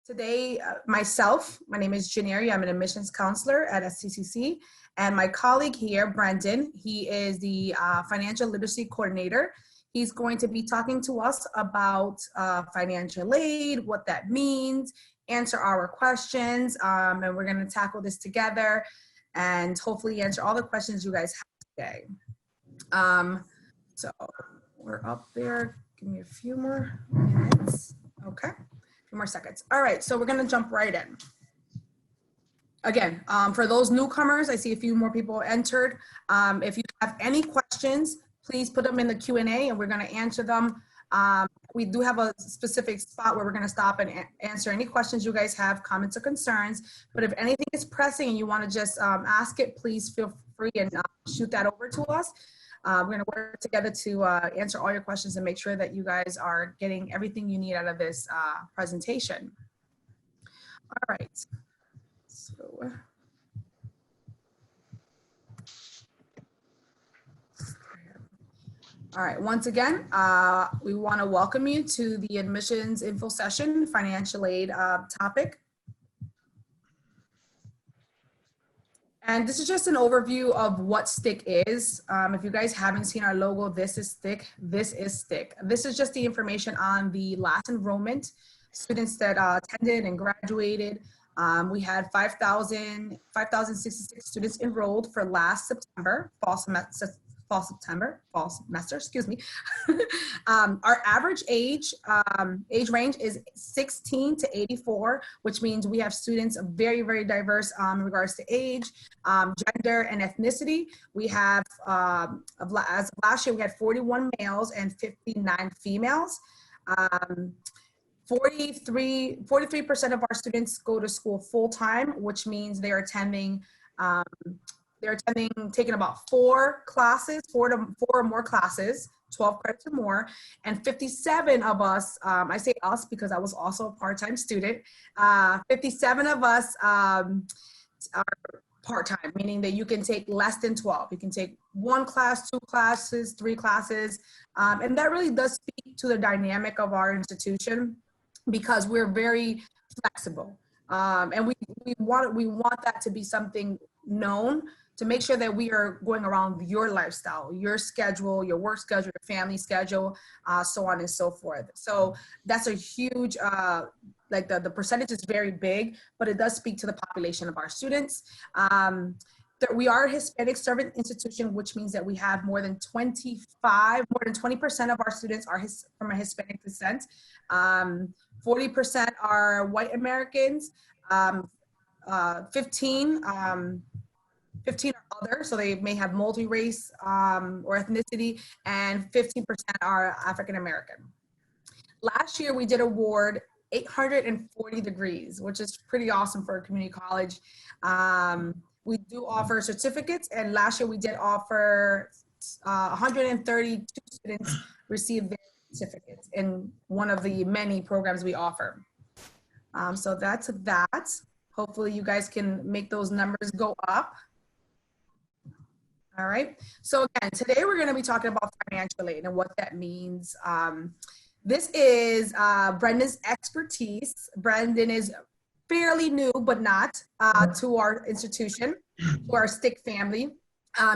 Today, my name is Jenary. I'm an admissions counselor at STCC, and my colleague here, Brendon, he is the financial literacy coordinator. He's going to be talking to us about financial aid, what that means, answer our questions, and we're going to tackle this together and hopefully answer all the questions you guys have today. So we're up there. Give me a few more minutes. Okay. Few more seconds. All right, so we're gonna jump right in. Again, for those newcomers, I see a few more people entered. If you have any questions, please put them in the Q&A and we're gonna answer them. We do have a specific spot where we're gonna stop and answer any questions you guys have, comments or concerns. But if anything is pressing and you wanna just ask it, please feel free and shoot that over to us. We're going to work together to answer all your questions and make sure that you guys are getting everything you need out of this presentation. All right. So, all right. Once again, we want to welcome you to the admissions info session, financial aid topic. And this is just an overview of what STIC is. If you guys haven't seen our logo, this is STIC, this is STIC. This is just the information on the last enrollment, students that attended and graduated. We had 5,066 students enrolled for last September, fall semester, excuse me. Our average age range is 16 to 84, which means we have students very, very diverse in regards to age, gender, and ethnicity. We have, as of last year, we had 41 males and 59 females. 43% of our students go to school full-time, which means they're attending taking about 4 or more classes, 12 credits or more, and 57 of us, I say us because I was also a part-time student, 57 of us are part-time, meaning that you can take less than 12. You can take 1 class, 2 classes, 3 classes, and that really does speak to the dynamic of our institution because we're very flexible. And we want that to be something known to make sure that we are going around your lifestyle, your schedule, your work schedule, your family schedule, so on and so forth. So that's a huge, like the percentage is very big, but it does speak to the population of our students. We are a Hispanic servant institution, which means that we have more than 20% of our students are from a Hispanic descent. 40% are white Americans, 15 are other, so they may have multi-race or ethnicity, and 15% are African American. Last year, we did award 840 degrees, which is pretty awesome for a community college. We do offer certificates, and last year we did offer 132 students receive their certificates in one of the many programs we offer. So that's that. Hopefully you guys can make those numbers go up. All right. So again, today we're going to be talking about financial aid and what that means. This is Brendon's expertise. Brendon is fairly new, but not to our institution, to our STIC family.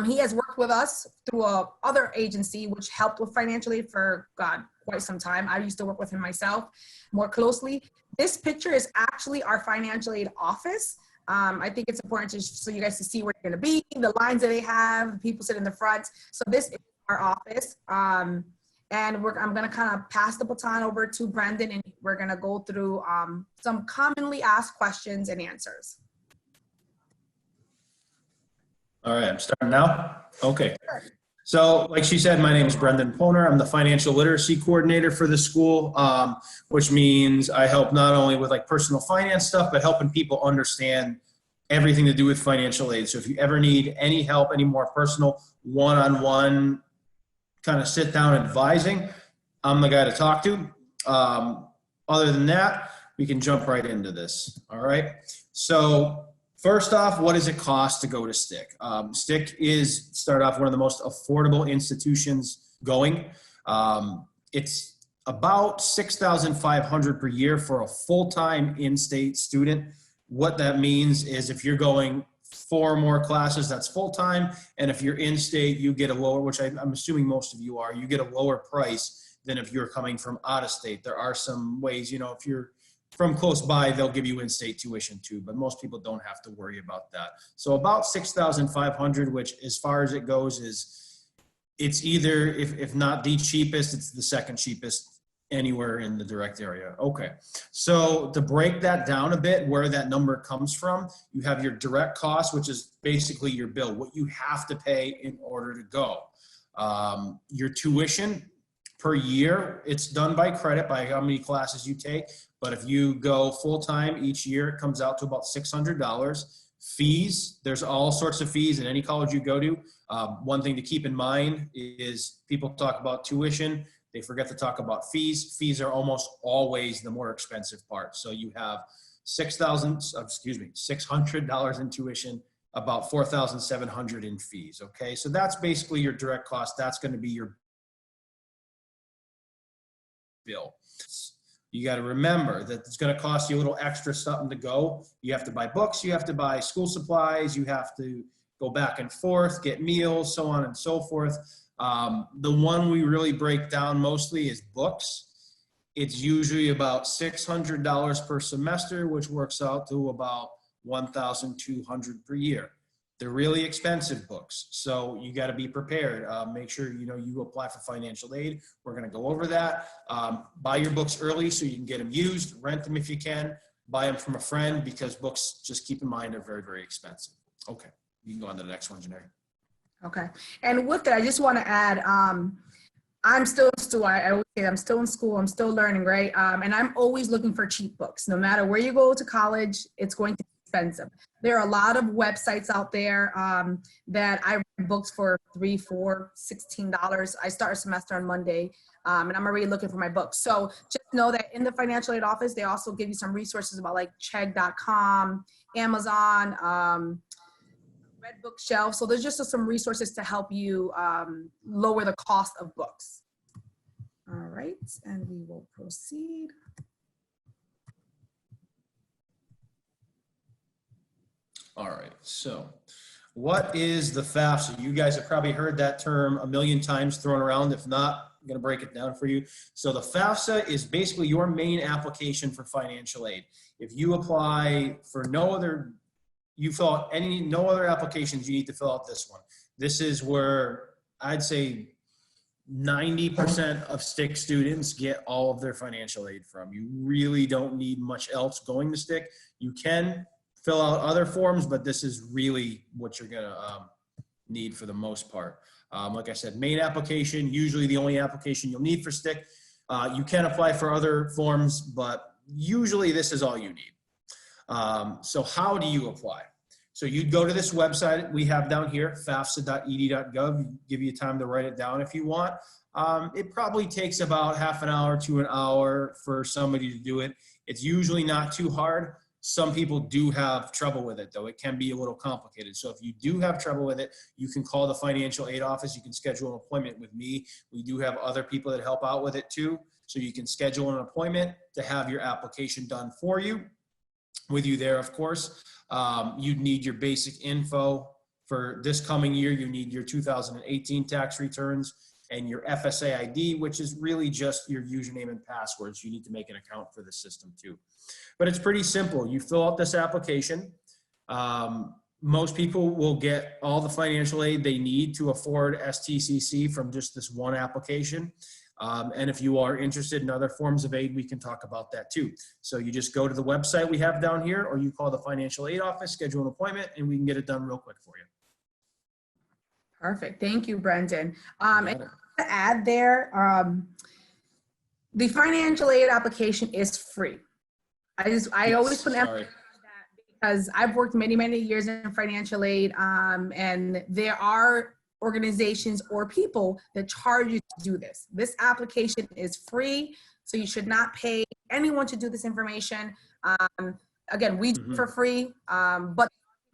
He has worked with us through other agency, which helped with financial aid for, quite some time. I used to work with him myself more closely. This picture is actually our financial aid office. I think it's important so you guys to see where you're going to be, the lines that they have, people sit in the front. So this is our office. And I'm going to kind of pass the baton over to Brendon, and we're going to go through some commonly asked questions and answers. All right, I'm starting now. Okay. So like she said, my name is Brendon Pohner. I'm the financial literacy coordinator for the school, which means I help not only with like personal finance stuff, but helping people understand everything to do with financial aid. So if you ever need any help, any more personal one-on-one kind of sit down advising, I'm the guy to talk to. Other than that, we can jump right into this. All right. So first off, what does it cost to go to STIC? STIC is, start off, one of the most affordable institutions going. It's about $6,500 per year for a full-time in-state student. What that means is if you're going 4 more classes, that's full-time. And if you're in-state, you get a lower, which I'm assuming most of you are, you get a lower price than if you're coming from out of state. There are some ways, you know, if you're from close by, they'll give you in-state tuition too, but most people don't have to worry about that. So about $6,500, which as far as it goes is, it's either, if not the cheapest, it's the second cheapest anywhere in the direct area. Okay, so to break that down a bit, where that number comes from, you have your direct cost, which is basically your bill, what you have to pay in order to go. Your tuition per year, it's done by credit, by how many classes you take. But if you go full-time each year, it comes out to about $600. Fees, there's all sorts of fees in any college you go to. One thing to keep in mind is people talk about tuition, they forget to talk about fees. Fees are almost always the more expensive part. So you have $600 in tuition, about $4,700 in fees, okay? So that's basically your direct cost. That's gonna be your bill. You got to remember that it's going to cost you a little extra something to go. You have to buy books, you have to buy school supplies, you have to go back and forth, get meals, so on and so forth. The one we really break down mostly is books. It's usually about $600 per semester, which works out to about $1,200 per year. They're really expensive books, so you got to be prepared. Make sure you apply for financial aid. We're going to go over that. Buy your books early so you can get them used. Rent them if you can. Buy them from a friend, because books, just keep in mind, are very, very expensive. Okay, you can go on to the next one, Jenary. Okay, and with that, I just want to add, I'm still in school. I always say I'm still in school. I'm still learning, right? And I'm always looking for cheap books. No matter where you go to college, it's going to be expensive. There are a lot of websites out there that I read books for $3, $4, $16. I start a semester on Monday, and I'm already looking for my books. So just know that in the financial aid office, they also give you some resources about like Chegg.com, Amazon, Red Bookshelf. So there's just some resources to help you lower the cost of books. All right, and we will proceed. All right, so what is the FAFSA? You guys have probably heard that term a million times thrown around. If not, I'm going to break it down for you. So the FAFSA is basically your main application for financial aid. If you apply for no other applications, you need to fill out this one. This is where I'd say 90% of STIC students get all of their financial aid from. You really don't need much else going to STIC. You can fill out other forms, but this is really what you're gonna need for the most part. Like I said, main application, usually the only application you'll need for STIC. You can apply for other forms, but usually this is all you need. So how do you apply? So you'd go to this website we have down here, fafsa.ed.gov. Give you time to write it down if you want. It probably takes about half an hour to an hour for somebody to do it. It's usually not too hard. Some people do have trouble with it, though. It can be a little complicated. So if you do have trouble with it, you can call the financial aid office. You can schedule an appointment with me. We do have other people that help out with it too. So you can schedule an appointment to have your application done for you. With you there, of course. You'd need your basic info. For this coming year, you need your 2018 tax returns and your FSA ID, which is really just your username and passwords. You need to make an account for the system too. But it's pretty simple. You fill out this application. Most people will get all the financial aid they need to afford STCC from just this one application. And if you are interested in other forms of aid, we can talk about that too. So you just go to the website we have down here, or you call the financial aid office, schedule an appointment, and we can get it done real quick for you. Perfect. Thank you, Brendon. And to add there, the financial aid application is free. I always put an emphasis on that because I've worked many, many years in financial aid, and there are organizations or people that charge you to do this. This application is free, so you should not pay anyone to do this information. Again, we do it for free, but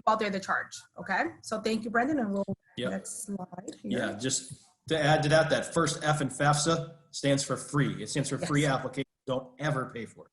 out there the charge. Okay, so thank you, Brendon, and we'll next slide here. Yeah, just to add to that, that first F in FAFSA, stands for free. It stands for free application. Don't ever pay for it.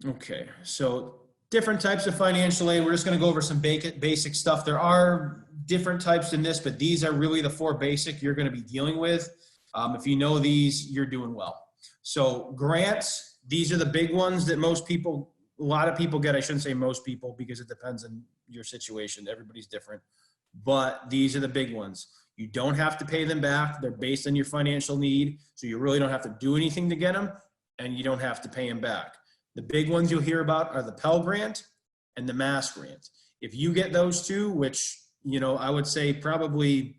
Okay, so different types of financial aid. We're just going to go over some basic stuff. There are different types in this, but these are really the 4 basic you're going to be dealing with. If you know these, you're doing well. So grants, these are the big ones that a lot of people get. I shouldn't say most people because it depends on your situation. Everybody's different, but these are the big ones. You don't have to pay them back. They're based on your financial need. So you really don't have to do anything to get them, and you don't have to pay them back. The big ones you'll hear about are the Pell Grant and the Mass Grant. If you get those 2, which, you know, I would say probably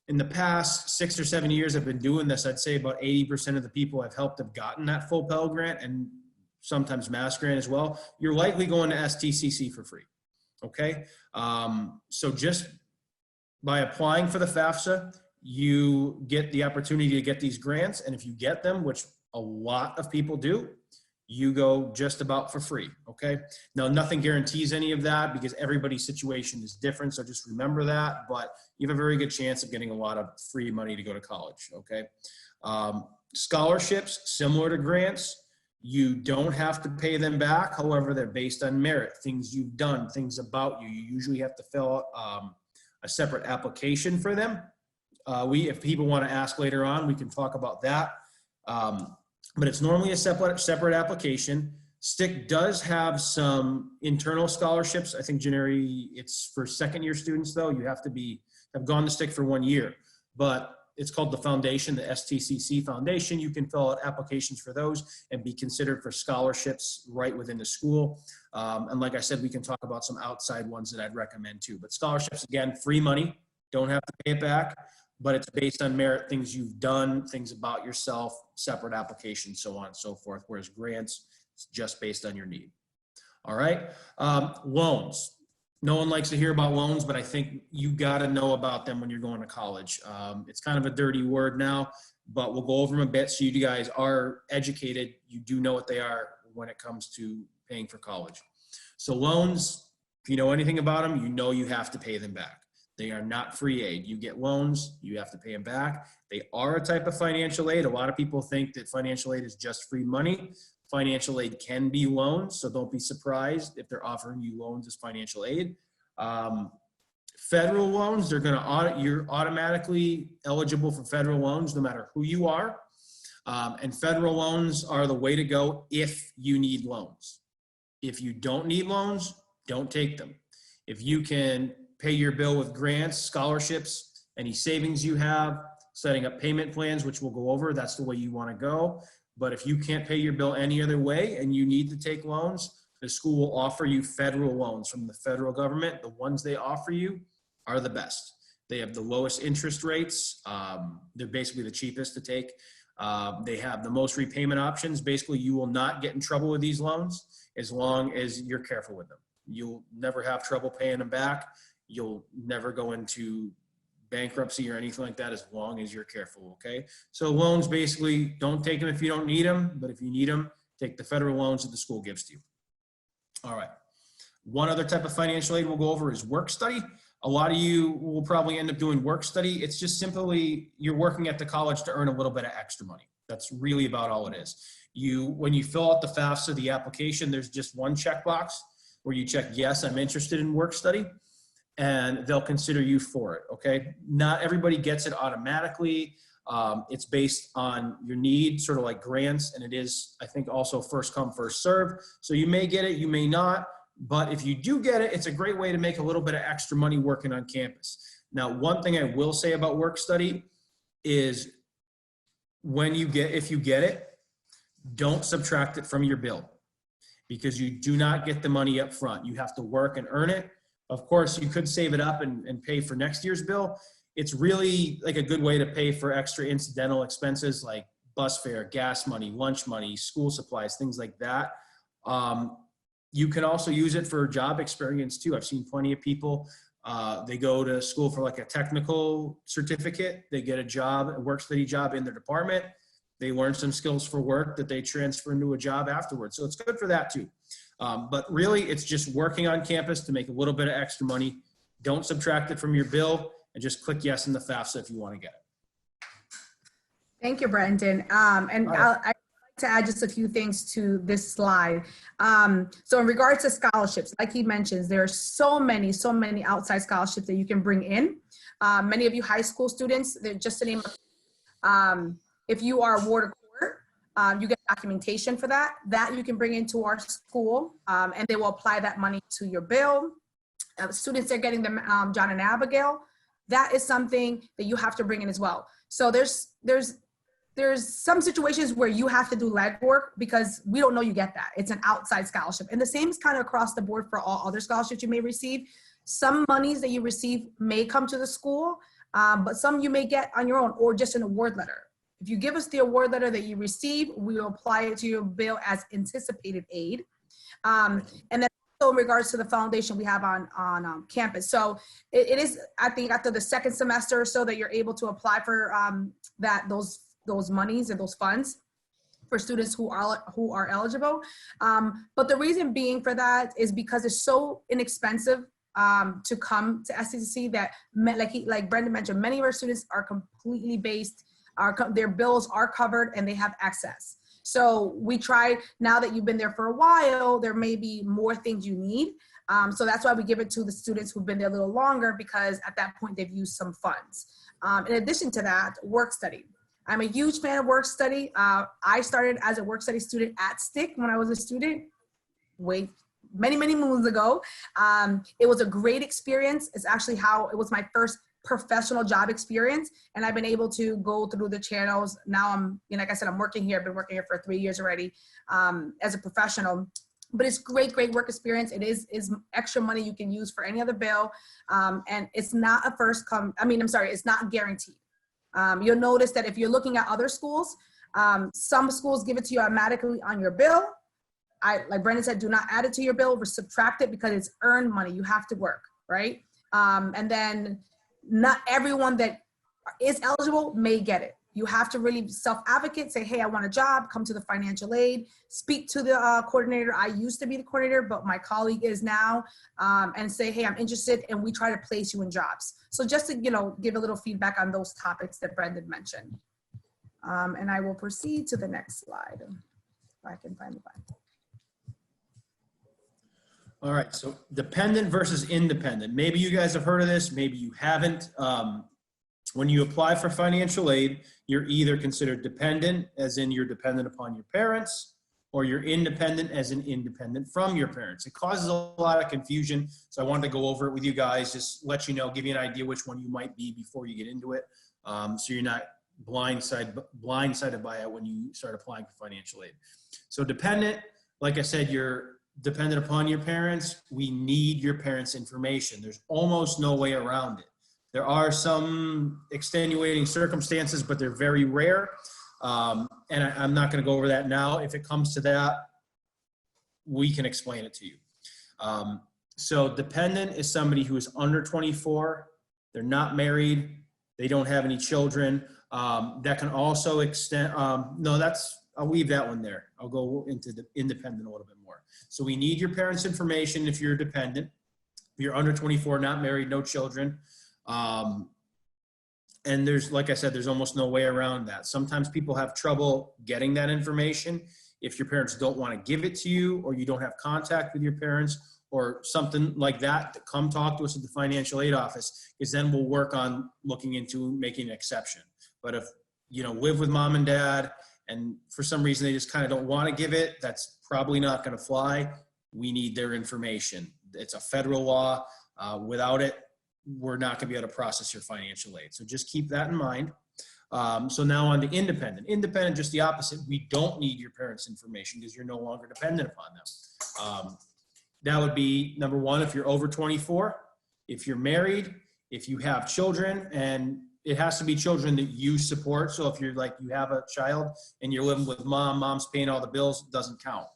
in the past 6 or 7 years I've been doing this, I'd say about 80% of the people I've helped have gotten that full Pell Grant and sometimes Mass Grant as well. You're likely going to STCC for free, okay? So just by applying for the FAFSA, you get the opportunity to get these grants, and if you get them, which a lot of people do, you go just about for free, okay? Now, nothing guarantees any of that because everybody's situation is different, so just remember that, but you have a very good chance of getting a lot of free money to go to college, okay? Scholarships, similar to grants, you don't have to pay them back. However, they're based on merit, things you've done, things about you. You usually have to fill out a separate application for them. If people want to ask later on, we can talk about that. But it's normally a separate application. STIC does have some internal scholarships. I think Jenary, it's for second-year students though. You have to have gone to STIC for 1 year, but it's called the foundation, the STCC Foundation. You can fill out applications for those and be considered for scholarships right within the school. And like I said, we can talk about some outside ones that I'd recommend too. But scholarships, again, free money, don't have to pay it back, but it's based on merit, things you've done, things about yourself, separate applications, so on and so forth. Whereas grants, it's just based on your need. All right, loans. No one likes to hear about loans, but I think you gotta know about them when you're going to college. It's kind of a dirty word now, but we'll go over them a bit so you guys are educated. You do know what they are when it comes to paying for college. So loans, if you know anything about them, you know you have to pay them back. They are not free aid. You get loans, you have to pay them back. They are a type of financial aid. A lot of people think that financial aid is just free money. Financial aid can be loans, so don't be surprised if they're offering you loans as financial aid. Federal loans, you're automatically eligible for federal loans no matter who you are. And federal loans are the way to go if you need loans. If you don't need loans, don't take them. If you can pay your bill with grants, scholarships, any savings you have, setting up payment plans, which we'll go over, that's the way you want to go. But if you can't pay your bill any other way and you need to take loans, the school will offer you federal loans from the federal government. The ones they offer you are the best. They have the lowest interest rates. They're basically the cheapest to take. They have the most repayment options. Basically, you will not get in trouble with these loans as long as you're careful with them. You'll never have trouble paying them back. You'll never go into bankruptcy or anything like that as long as you're careful, okay? So loans, basically, don't take them if you don't need them, but if you need them, take the federal loans that the school gives to you. All right. One other type of financial aid we'll go over is work study. A lot of you will probably end up doing work study. It's just simply you're working at the college to earn a little bit of extra money. That's really about all it is. When you fill out the FAFSA, the application, there's just one checkbox where you check, yes, I'm interested in work study, and they'll consider you for it, okay? Not everybody gets it automatically. It's based on your need, sort of like grants, and it is, I think, also first come, first serve. So you may get it, you may not, but if you do get it, it's a great way to make a little bit of extra money working on campus. Now, one thing I will say about work study is if you get it, don't subtract it from your bill because you do not get the money up front. You have to work and earn it. Of course, you could save it up and pay for next year's bill. It's really like a good way to pay for extra incidental expenses like bus fare, gas money, lunch money, school supplies, things like that. You can also use it for job experience too. I've seen plenty of people, they go to school for like a technical certificate. They get a work study job in their department. They learn some skills for work that they transfer into a job afterwards. So it's good for that too. But really, it's just working on campus to make a little bit of extra money. Don't subtract it from your bill. and just click yes in the FAFSA if you want to get it. Thank you, Brendon. And All right. I'd like to add just a few things to this slide. So in regards to scholarships, like he mentions, there are so many outside scholarships that you can bring in. Many of you high school students, just to name, if you are award a core, you get documentation for that you can bring into our school, and they will apply that money to your bill. Students are getting the John and Abigail. That is something that you have to bring in as well. So there's some situations where you have to do legwork because we don't know you get that. It's an outside scholarship. And the same is kind of across the board for all other scholarships you may receive. Some monies that you receive may come to the school, but some you may get on your own or just an award letter. If you give us the award letter that you receive, we will apply it to your bill as anticipated aid. And then also in regards to the foundation we have on campus. So it is, I think, after the second semester or so that you're able to apply for those monies and those funds for students who are eligible. But the reason being for that is because it's so inexpensive to come to STCC that, like Brendon mentioned, many of our students are completely based, their bills are covered and they have access. So we try, now that you've been there for a while, there may be more things you need. So that's why we give it to the students who've been there a little longer, because at that point they've used some funds. In addition to that, work study. I'm a huge fan of work study. I started as a work study student at STIC when I was a student, many moons ago. It was a great experience. It's actually it was my first professional job experience, and I've been able to go through the channels. Now I'm, like I said, I'm working here. I've been working here for 3 years already as a professional. But it's great work experience. It is extra money you can use for any other bill, and it's not it's not guaranteed. You'll notice that if you're looking at other schools, some schools give it to you automatically on your bill. Like Brendon said, do not add it to your bill or subtract it because it's earned money. You have to work, right? And then not everyone that is eligible may get it. You have to really self-advocate, say, hey, I want a job, come to the financial aid, speak to the coordinator. I used to be the coordinator, but my colleague is now, and say, hey, I'm interested, and we try to place you in jobs. So just to, give a little feedback on those topics that Brendon mentioned. And I will proceed to the next slide, if I can find the button. All right, so dependent versus independent. Maybe you guys have heard of this, maybe you haven't. When you apply for financial aid, you're either considered dependent, as in you're dependent upon your parents, or you're independent, as in independent from your parents. It causes a lot of confusion, so I wanted to go over it with you guys, just let you know, give you an idea which one you might be before you get into it, so you're not blindsided by it when you start applying for financial aid. So dependent, like I said, you're dependent upon your parents. We need your parents' information. There's almost no way around it. There are some extenuating circumstances, but they're very rare. And I'm not going to go over that now. If it comes to that, we can explain it to you. So dependent is somebody who is under 24. They're not married. They don't have any children. That can also extend, I'll leave that one there. I'll go into the independent a little bit more. So we need your parents' information if you're dependent. If you're under 24, not married, no children. And there's, like I said, there's almost no way around that. Sometimes people have trouble getting that information if your parents don't want to give it to you, or you don't have contact with your parents, or something like that. Come talk to us at the financial aid office, because then we'll work on looking into making an exception. But if live with mom and dad, and for some reason they just kind of don't want to give it, that's probably not going to fly. We need their information. It's a federal law. Without it, we're not going to be able to process your financial aid. So just keep that in mind. So now on to independent. Independent, just the opposite. We don't need your parents' information because you're no longer dependent upon them. That would be number one, if you're over 24, if you're married, if you have children, and it has to be children that you support. So if you're like, you have a child and you're living with mom's paying all the bills, it doesn't count.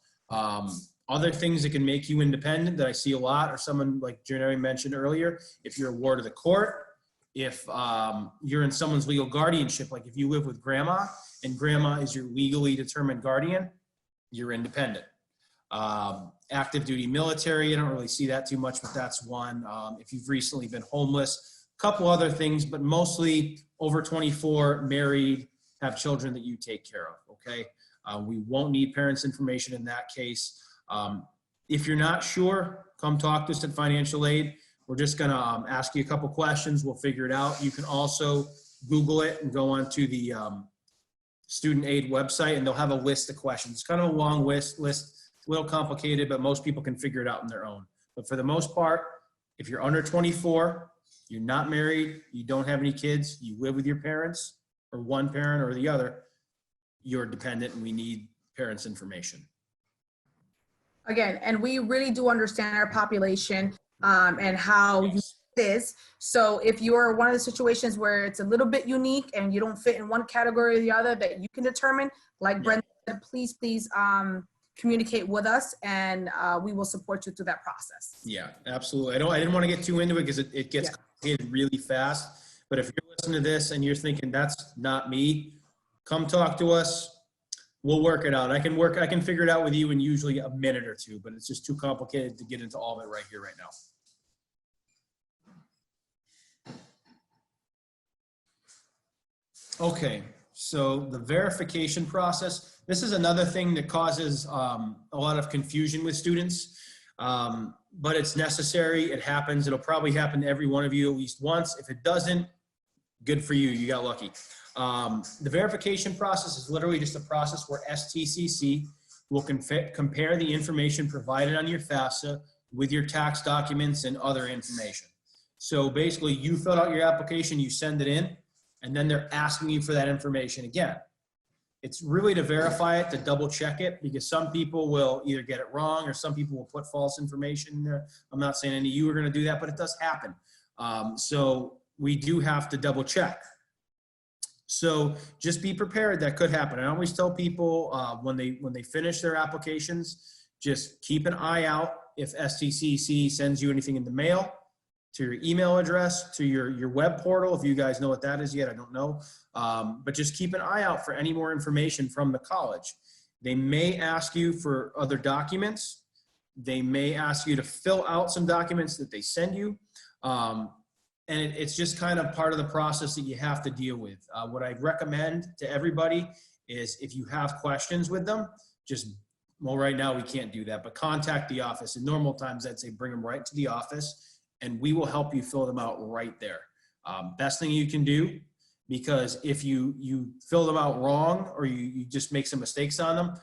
Other things that can make you independent that I see a lot are someone like Jenary mentioned earlier. If you're a ward of the court, if you're in someone's legal guardianship, like if you live with grandma and grandma is your legally determined guardian, you're independent. Active duty military, I don't really see that too much, but that's one. If you've recently been homeless, couple other things, but mostly over 24, married, have children that you take care of, okay? We won't need parents' information in that case. If you're not sure, come talk to us at Financial Aid. We're just gonna ask you a couple questions. We'll figure it out. You can also Google it and go onto the student aid website, and they'll have a list of questions. It's kind of a long list, a little complicated, but most people can figure it out on their own. But for the most part, if you're under 24, you're not married, you don't have any kids, you live with your parents, or one parent or the other, you're dependent, and we need parents' information. Again, and we really do understand our population and how it is. So if you're one of the situations where it's a little bit unique and you don't fit in one category or the other that you can determine, like Brenda said, please communicate with us, and we will support you through that process. Yeah, absolutely. I didn't want to get too into it because it gets complicated really fast. But if you're listening to this and you're thinking that's not me, come talk to us. We'll work it out. I can figure it out with you in usually a minute or two, but it's just too complicated to get into all of it right here, right now. Okay, so the verification process, this is another thing that causes a lot of confusion with students, but it's necessary. It happens. It'll probably happen to every one of you at least once. If it doesn't, good for you. You got lucky. The verification process is literally just a process where STCC will compare the information provided on your FAFSA with your tax documents and other information. So basically, you fill out your application, you send it in, and then they're asking you for that information again. It's really to verify it, to double check it, because some people will either get it wrong or some people will put false information in there. I'm not saying any of you are going to do that, but it does happen. So we do have to double check. So just be prepared. That could happen. I always tell people when they finish their applications, just keep an eye out if STCC sends you anything in the mail, to your email address, to your web portal. If you guys know what that is yet, I don't know. But just keep an eye out for any more information from the college. They may ask you for other documents. They may ask you to fill out some documents that they send you. And it's just kind of part of the process that you have to deal with. What I recommend to everybody is if you have questions with them, well, right now we can't do that, but contact the office. In normal times, I'd say bring them right to the office and we will help you fill them out right there. Best thing you can do, because if you fill them out wrong or you just make some mistakes on them,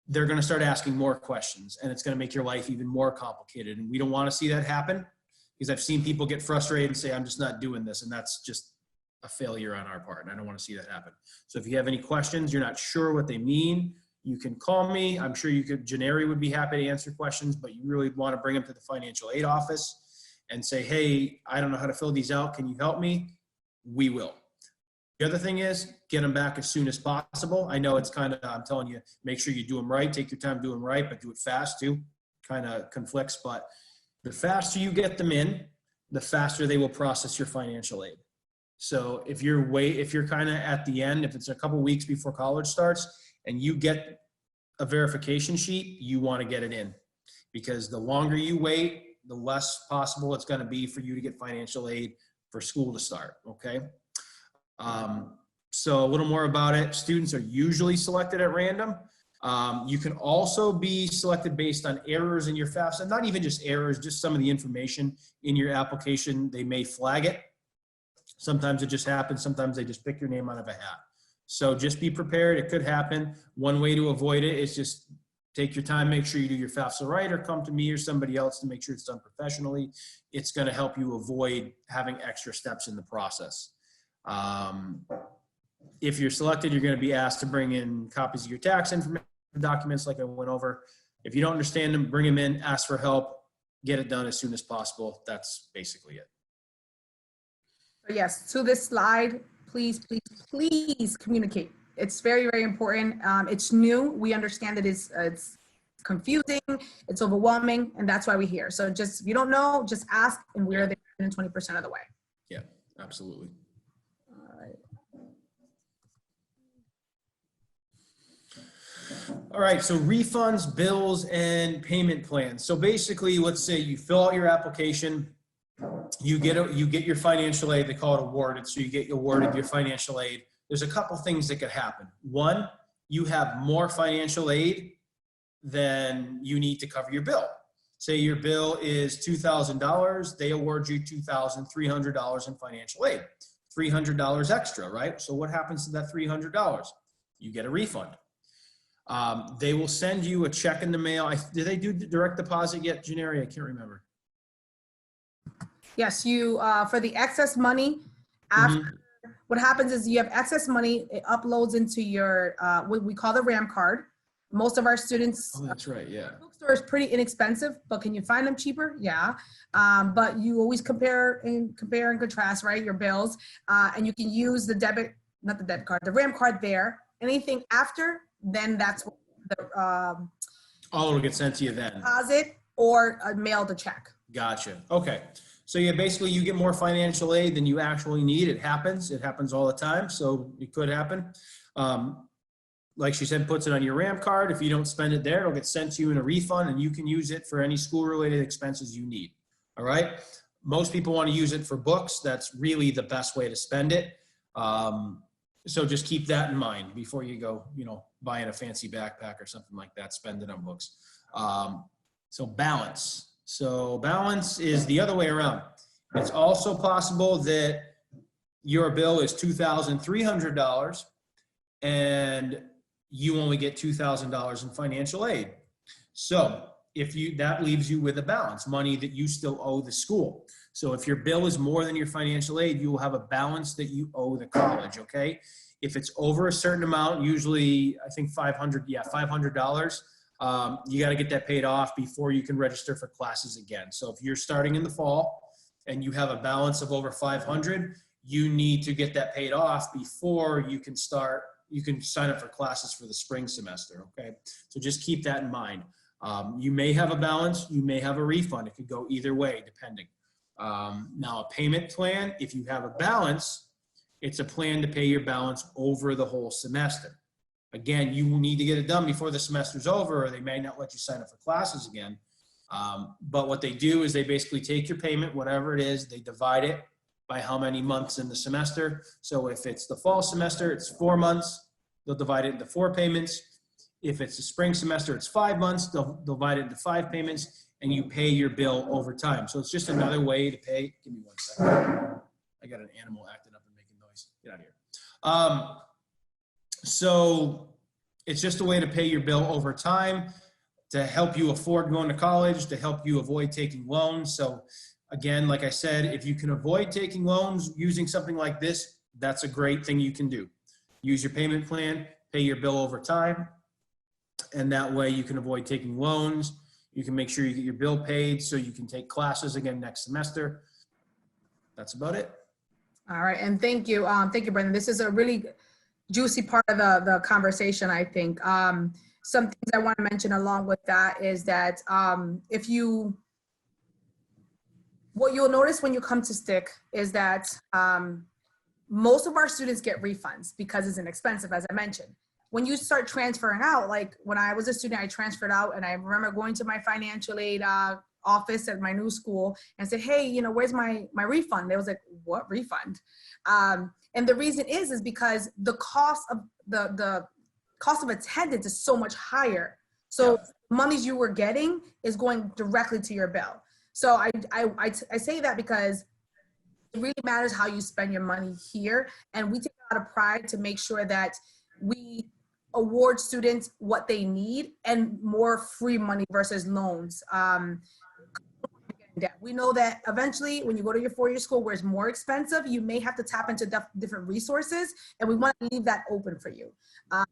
they're gonna start asking more questions and it's gonna make your life even more complicated. And we don't wanna see that happen, because I've seen people get frustrated and say, I'm just not doing this. And that's just a failure on our part. And I don't want to see that happen. So if you have any questions, you're not sure what they mean, you can call me. I'm sure Jenary would be happy to answer questions, but you really want to bring them to the financial aid office and say, hey, I don't know how to fill these out. Can you help me? We will. The other thing is get them back as soon as possible. I know it's kind of, I'm telling you, make sure you do them right. Take your time doing them right, but do it fast too. Kind of conflicts, but the faster you get them in, the faster they will process your financial aid. So if you're kind of at the end, if it's a couple weeks before college starts and you get a verification sheet, you want to get it in, because the longer you wait, the less possible it's going to be for you to get financial aid for school to start. Okay. So a little more about it. Students are usually selected at random. You can also be selected based on errors in your FAFSA, not even just errors, just some of the information in your application. They may flag it. Sometimes it just happens. Sometimes they just pick your name out of a hat. So just be prepared. It could happen. One way to avoid it is just take your time, make sure you do your FAFSA right, or come to me or somebody else to make sure it's done professionally. It's going to help you avoid having extra steps in the process. If you're selected, you're going to be asked to bring in copies of your tax information documents like I went over. If you don't understand them, bring them in, ask for help, get it done as soon as possible. That's basically it. Yes, to this slide, please communicate. It's very, very important. It's new. We understand that it's confusing, it's overwhelming, and that's why we're here. So just, if you don't know, just ask, and we're there in 20% of the way. Yeah, absolutely. All right, so refunds, bills, and payment plans. So basically, let's say you fill out your application you get your financial aid. They call it awarded. So you get awarded your financial aid. There's a couple things that could happen. One, you have more financial aid than you need to cover your bill. Say your bill is $2,000, they award you $2,300 in financial aid, $300 extra, right? So what happens to that $300? You get a refund. They will send you a check in the mail. Did they do direct deposit yet, Jenary? I can't remember. Yes, you, for the excess money, after, what happens is you have excess money, it uploads into your, what we call the RAM card. Most of our students. Oh, that's right, yeah. Bookstore is pretty inexpensive, but can you find them cheaper? Yeah. But you always compare and contrast, right, your bills. And you can use the not the debit card, the RAM card there. Anything after, then that's what the oh, it'll get sent to you then. Deposit or mail the check. Gotcha. Okay. So yeah, basically you get more financial aid than you actually need. It happens. It happens all the time. So it could happen. Like she said, puts it on your RAM card. If you don't spend it there, it'll get sent to you in a refund and you can use it for any school-related expenses you need. All right. Most people want to use it for books. That's really the best way to spend it. So just keep that in mind before you go, buying a fancy backpack or something like that, spend it on books. So balance. So balance is the other way around. It's also possible that your bill is $2,300 and you only get $2,000 in financial aid. So that leaves you with a balance, money that you still owe the school. So if your bill is more than your financial aid, you will have a balance that you owe the college, okay? If it's over a certain amount, usually I think $500, you got to get that paid off before you can register for classes again. So if you're starting in the fall and you have a balance of over 500, you need to get that paid off before you can sign up for classes for the spring semester, okay? So just keep that in mind. You may have a balance, you may have a refund. It could go either way, depending. Now a payment plan, if you have a balance, it's a plan to pay your balance over the whole semester. Again, you will need to get it done before the semester's over, or they may not let you sign up for classes again. But what they do is they basically take your payment, whatever it is, they divide it by how many months in the semester. So if it's the fall semester, it's 4 months. They'll divide it into 4 payments. If it's the spring semester, it's 5 months. They'll divide it into 5 payments, and you pay your bill over time. So it's just another way to pay. Give me 1 second. I got an animal acting up and making noise. Get out of here. So it's just a way to pay your bill over time, to help you afford going to college, to help you avoid taking loans. So again, like I said, if you can avoid taking loans using something like this, that's a great thing you can do. Use your payment plan, pay your bill over time, and that way you can avoid taking loans. You can make sure you get your bill paid so you can take classes again next semester. That's about it. All right, and thank you, Brendon. This is a really juicy part of the conversation, I think. Some things I want to mention along with that is that what you'll notice when you come to STIC is that most of our students get refunds because it's inexpensive, as I mentioned. When you start transferring out, like when I was a student, I transferred out, and I remember going to my financial aid office at my new school and said, hey, where's my refund? They was like, what refund? And the reason is because the cost of attendance is so much higher. So monies you were getting is going directly to your bill. So I say that because it really matters how you spend your money here. And we take a lot of pride to make sure that we award students what they need and more free money versus loans. We know that eventually when you go to your four-year school where it's more expensive, you may have to tap into different resources, and we want to leave that open for you.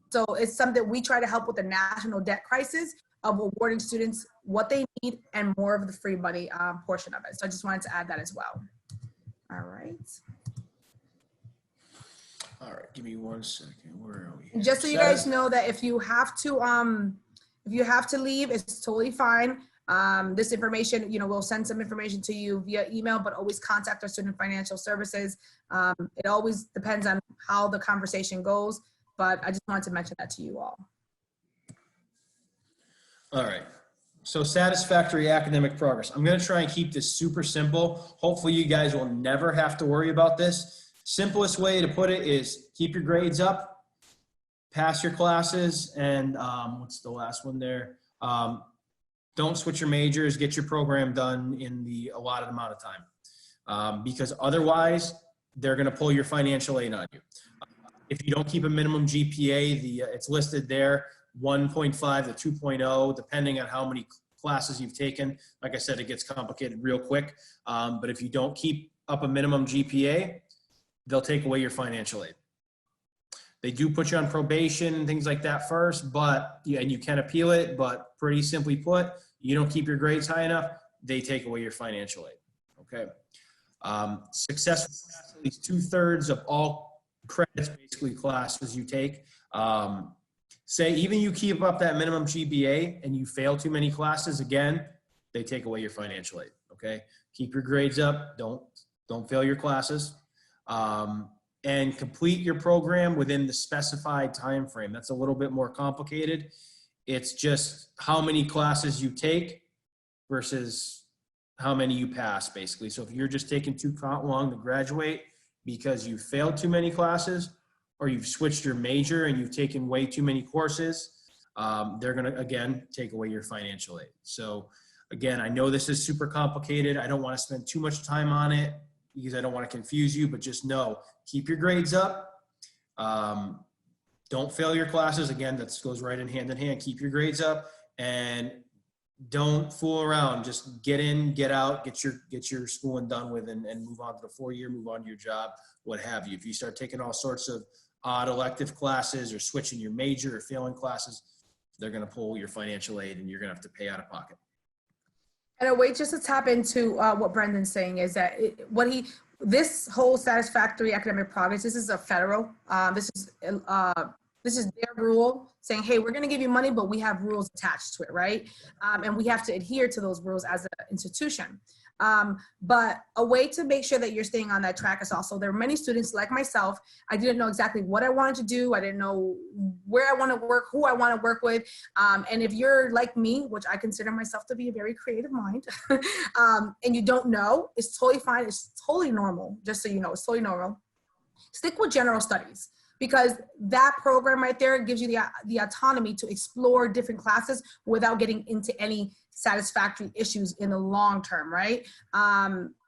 So it's something we try to help with the national debt crisis of awarding students what they need and more of the free money portion of it. So I just wanted to add that as well. All right. All right, give me 1 second. Where are we? Just so you guys know that if you have to leave, it's totally fine. This information, we'll send some information to you via email, but always contact our student financial services. It always depends on how the conversation goes, but I just wanted to mention that to you all. All right. So satisfactory academic progress. I'm going to try and keep this super simple. Hopefully you guys will never have to worry about this. Simplest way to put it is keep your grades up, pass your classes, and what's the last one there? Don't switch your majors, get your program done in the allotted amount of time. Because otherwise, they're going to pull your financial aid on you. If you don't keep a minimum GPA, it's listed there, 1.5 to 2.0, depending on how many classes you've taken. Like I said, it gets complicated real quick. But if you don't keep up a minimum GPA, they'll take away your financial aid. They do put you on probation and things like that first, and you can appeal it, but pretty simply put, you don't keep your grades high enough, they take away your financial aid, okay? Successful pass at least 2/3 of all credits, basically classes you take. Say even you keep up that minimum GPA and you fail too many classes, again, they take away your financial aid, okay? Keep your grades up, don't fail your classes. And complete your program within the specified time frame. That's a little bit more complicated. It's just how many classes you take versus how many you pass, basically. So if you're just taking too long to graduate because you failed too many classes, or you've switched your major and you've taken way too many courses, they're gonna, again, take away your financial aid. So again, I know this is super complicated. I don't wanna spend too much time on it because I don't wanna confuse you, but just know, keep your grades up. Don't fail your classes. Again, that goes right in hand. Keep your grades up and don't fool around. Just get in, get out, get your schooling done with and move on to the 4-year, move on to your job, what have you. If you start taking all sorts of odd elective classes or switching your major or failing classes, they're gonna pull your financial aid and you're gonna have to pay out of pocket. And a way just to tap into what Brendon's saying is that this whole satisfactory academic progress, this is a federal, this is their rule saying, hey, we're gonna give you money, but we have rules attached to it, right? And we have to adhere to those rules as an institution. But a way to make sure that you're staying on that track is also, there are many students like myself, I didn't know exactly what I wanted to do. I didn't know where I want to work, who I want to work with. And if you're like me, which I consider myself to be a very creative mind, and you don't know, it's totally fine. It's totally normal. Just so you know, it's totally normal. Stick with general studies, because that program right there gives you the autonomy to explore different classes without getting into any satisfactory issues in the long term, right?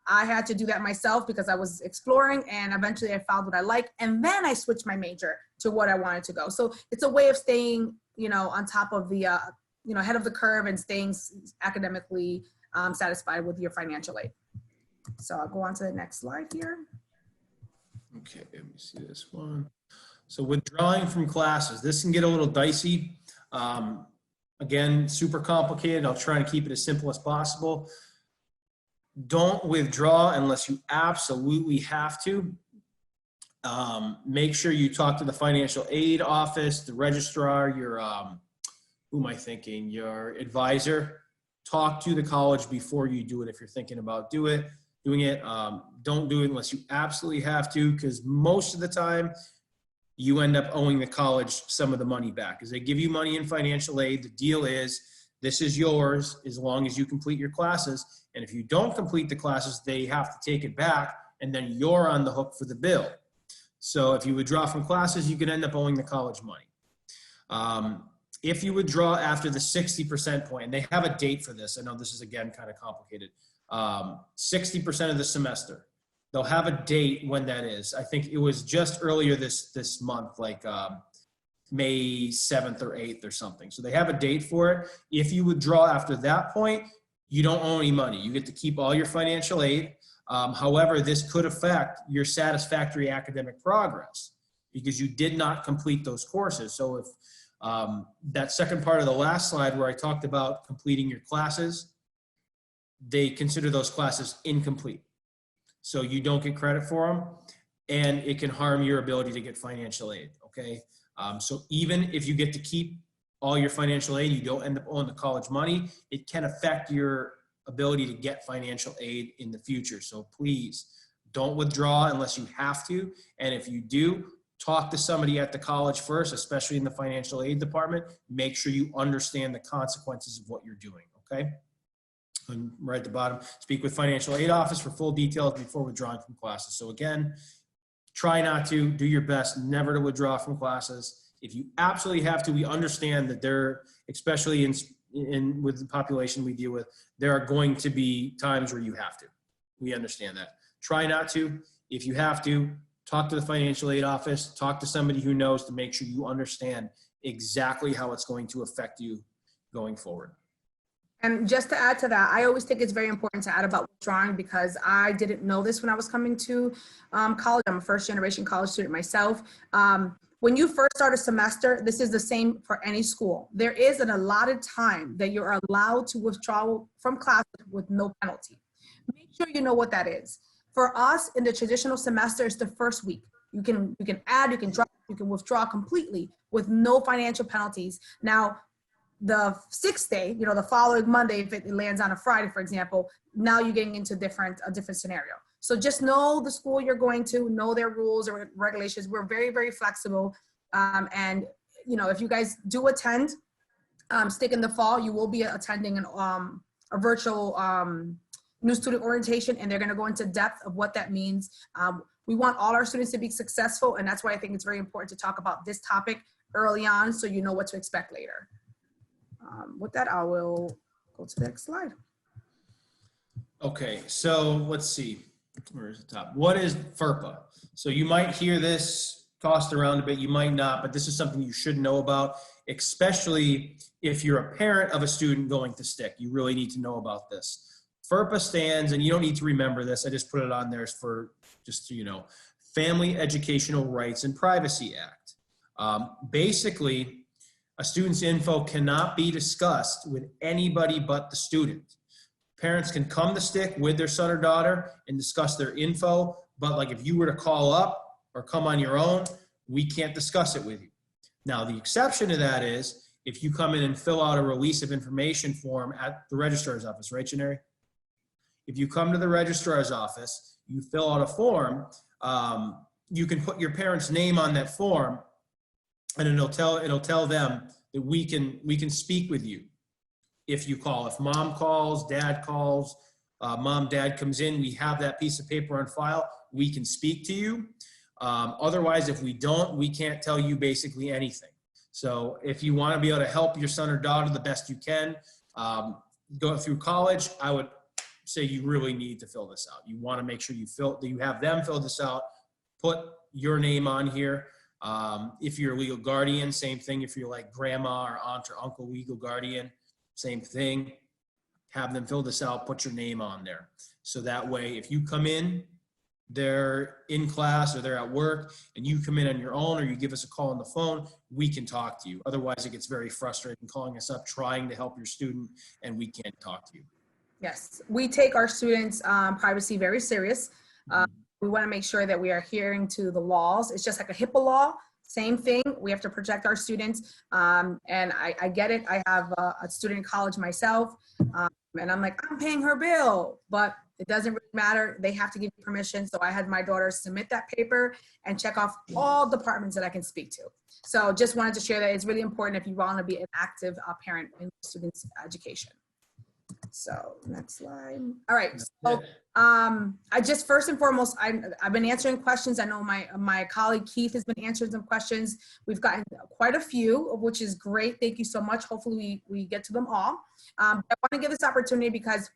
I had to do that myself because I was exploring, and eventually I found what I like, and then I switched my major to what I wanted to go. So it's a way of staying, on top of the, ahead of the curve and staying academically satisfied with your financial aid. So I'll go on to the next slide here. Okay, let me see this one. So withdrawing from classes, this can get a little dicey. Again, super complicated. I'll try and keep it as simple as possible. Don't withdraw unless you absolutely have to. Make sure you talk to the financial aid office, the registrar, your, who am I thinking? Your advisor. Talk to the college before you do it if you're thinking about doing it. Don't do it unless you absolutely have to, because most of the time, you end up owing the college some of the money back. As they give you money in financial aid, the deal is this is yours as long as you complete your classes. And if you don't complete the classes, they have to take it back, and then you're on the hook for the bill. So if you withdraw from classes, you could end up owing the college money. If you withdraw after the 60% point, and they have a date for this, I know this is, again, kind of complicated, 60% of the semester. They'll have a date when that is. I think it was just earlier this month, like May 7th or 8th or something. So they have a date for it. If you withdraw after that point, you don't owe any money. You get to keep all your financial aid. However, this could affect your satisfactory academic progress because you did not complete those courses. So if that second part of the last slide where I talked about completing your classes, they consider those classes incomplete. So you don't get credit for them, and it can harm your ability to get financial aid, okay? So even if you get to keep all your financial aid, you don't end up owing the college money, it can affect your ability to get financial aid in the future. So please don't withdraw unless you have to. And if you do, talk to somebody at the college first, especially in the financial aid department. Make sure you understand the consequences of what you're doing, okay? And right at the bottom, speak with financial aid office for full details before withdrawing from classes. So again, try not to, do your best never to withdraw from classes. If you absolutely have to, we understand that there, especially in with the population we deal with, there are going to be times where you have to. We understand that. Try not to. If you have to, talk to the financial aid office, talk to somebody who knows to make sure you understand exactly how it's going to affect you going forward. And just to add to that, I always think it's very important to add about withdrawing, because I didn't know this when I was coming to college. I'm a first generation college student myself. When you first start a semester, this is the same for any school. There is an allotted time that you're allowed to withdraw from classes with no penalty. Make sure you know what that is. For us in the traditional semester, it's the first week. You can add, you can drop, you can withdraw completely with no financial penalties. Now, the 6th day, the following Monday, if it lands on a Friday, for example, now you're getting into a different scenario. So just know the school you're going to, know their rules or regulations. We're very, very flexible. And, if you guys do attend, stick in the fall, you will be attending a virtual new student orientation, and they're going to go into depth of what that means. We want all our students to be successful, and that's why I think it's very important to talk about this topic early on so you know what to expect later. With that, I will go to the next slide. Okay, so let's see. Where's the top? What is FERPA? So you might hear this tossed around a bit, you might not, but this is something you should know about, especially if you're a parent of a student going to STIC. You really need to know about this. FERPA stands, and you don't need to remember this, I just put it on there for just so you know, Family Educational Rights and Privacy Act. Basically, a student's info cannot be discussed with anybody but the student. Parents can come to STIC with their son or daughter and discuss their info, but like if you were to call up or come on your own, we can't discuss it with you. Now, the exception to that is if you come in and fill out a release of information form at the registrar's office, right, Jenary? If you come to the registrar's office, you fill out a form, you can put your parent's name on that form, and it'll tell them that we can speak with you if you call. If mom calls, dad calls, mom, dad comes in, we have that piece of paper on file, we can speak to you. Otherwise, if we don't, we can't tell you basically anything. So if you want to be able to help your son or daughter the best you can, go through college, I would say you really need to fill this out. You want to make sure you have them fill this out, put your name on here. If you're a legal guardian, same thing. If you're like grandma or aunt or uncle legal guardian, same thing. Have them fill this out, put your name on there. So that way, if you come in, they're in class or they're at work and you come in on your own or you give us a call on the phone, we can talk to you. Otherwise, it gets very frustrating calling us up, trying to help your student, and we can't talk to you. Yes, we take our students' privacy very serious. We want to make sure that we are adhering to the laws. It's just like a HIPAA law, same thing. We have to protect our students. And I get it. I have a student in college myself, and I'm like, I'm paying her bill, but it doesn't really matter. They have to give you permission. So I had my daughter submit that paper and check off all departments that I can speak to. So just wanted to share that. It's really important if you want to be an active parent in students' education. So next slide. All right. So I just first and foremost, I've been answering questions. I know my colleague Keith has been answering some questions. We've gotten quite a few, which is great. Thank you so much. Hopefully we get to them all. I want to give this opportunity because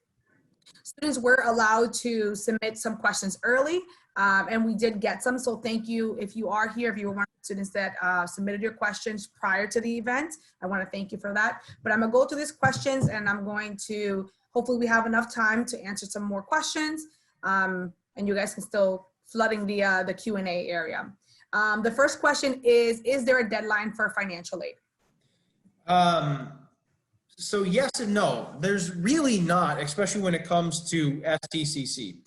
students were allowed to submit some questions early, and we did get some. So thank you. If you are here, if you were one of the students that submitted your questions prior to the event, I want to thank you for that. But I'm going to go through these questions, and I'm going to, hopefully we have enough time to answer some more questions, and you guys can still flooding the Q&A area. The first question is there a deadline for financial aid? So yes and no. There's really not, especially when it comes to STCC.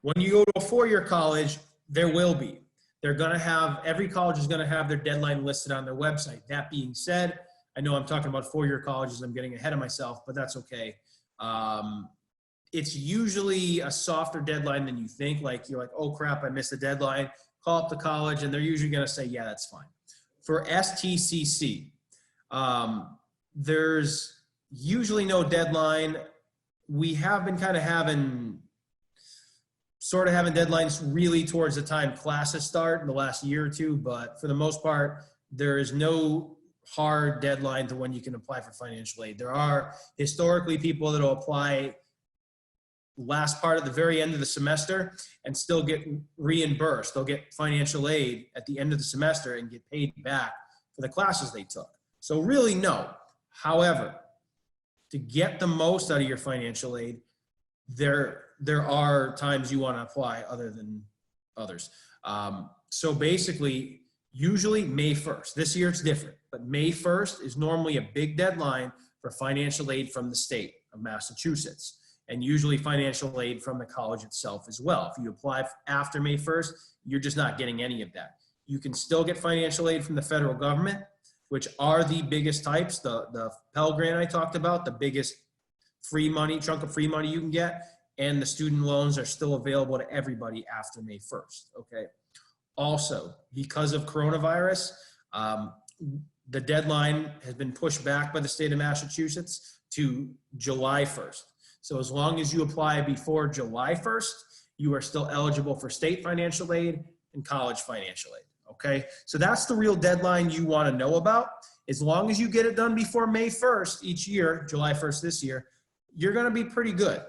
When you go to a four-year college, there will be. They're going to have, every college is going to have their deadline listed on their website. That being said, I know I'm talking about four-year colleges. I'm getting ahead of myself, but that's okay. It's usually a softer deadline than you think. Like you're like, oh crap, I missed the deadline. Call up the college, and they're usually going to say, yeah, that's fine. For STCC, usually no deadline. We have been kind of having deadlines really towards the time classes start in the last year or two, but for the most part, there is no hard deadline to when you can apply for financial aid. There are historically people that will apply last part at the very end of the semester and still get reimbursed. They'll get financial aid at the end of the semester and get paid back for the classes they took. So really no. However, to get the most out of your financial aid, there are times you want to apply other than others. So basically, usually May 1st. This year it's different, but May 1st is normally a big deadline for financial aid from the state of Massachusetts, and usually financial aid from the college itself as well. If you apply after May 1st, you're just not getting any of that. You can still get financial aid from the federal government, which are the biggest types. The Pell Grant I talked about, the biggest free money, chunk of free money you can get, and the student loans are still available to everybody after May 1st, okay? Also, because of coronavirus, the deadline has been pushed back by the state of Massachusetts to July 1st. So as long as you apply before July 1st, you are still eligible for state financial aid and college financial aid, okay? So that's the real deadline you want to know about. As long as you get it done before May 1st each year, July 1st this year, you're going to be pretty good.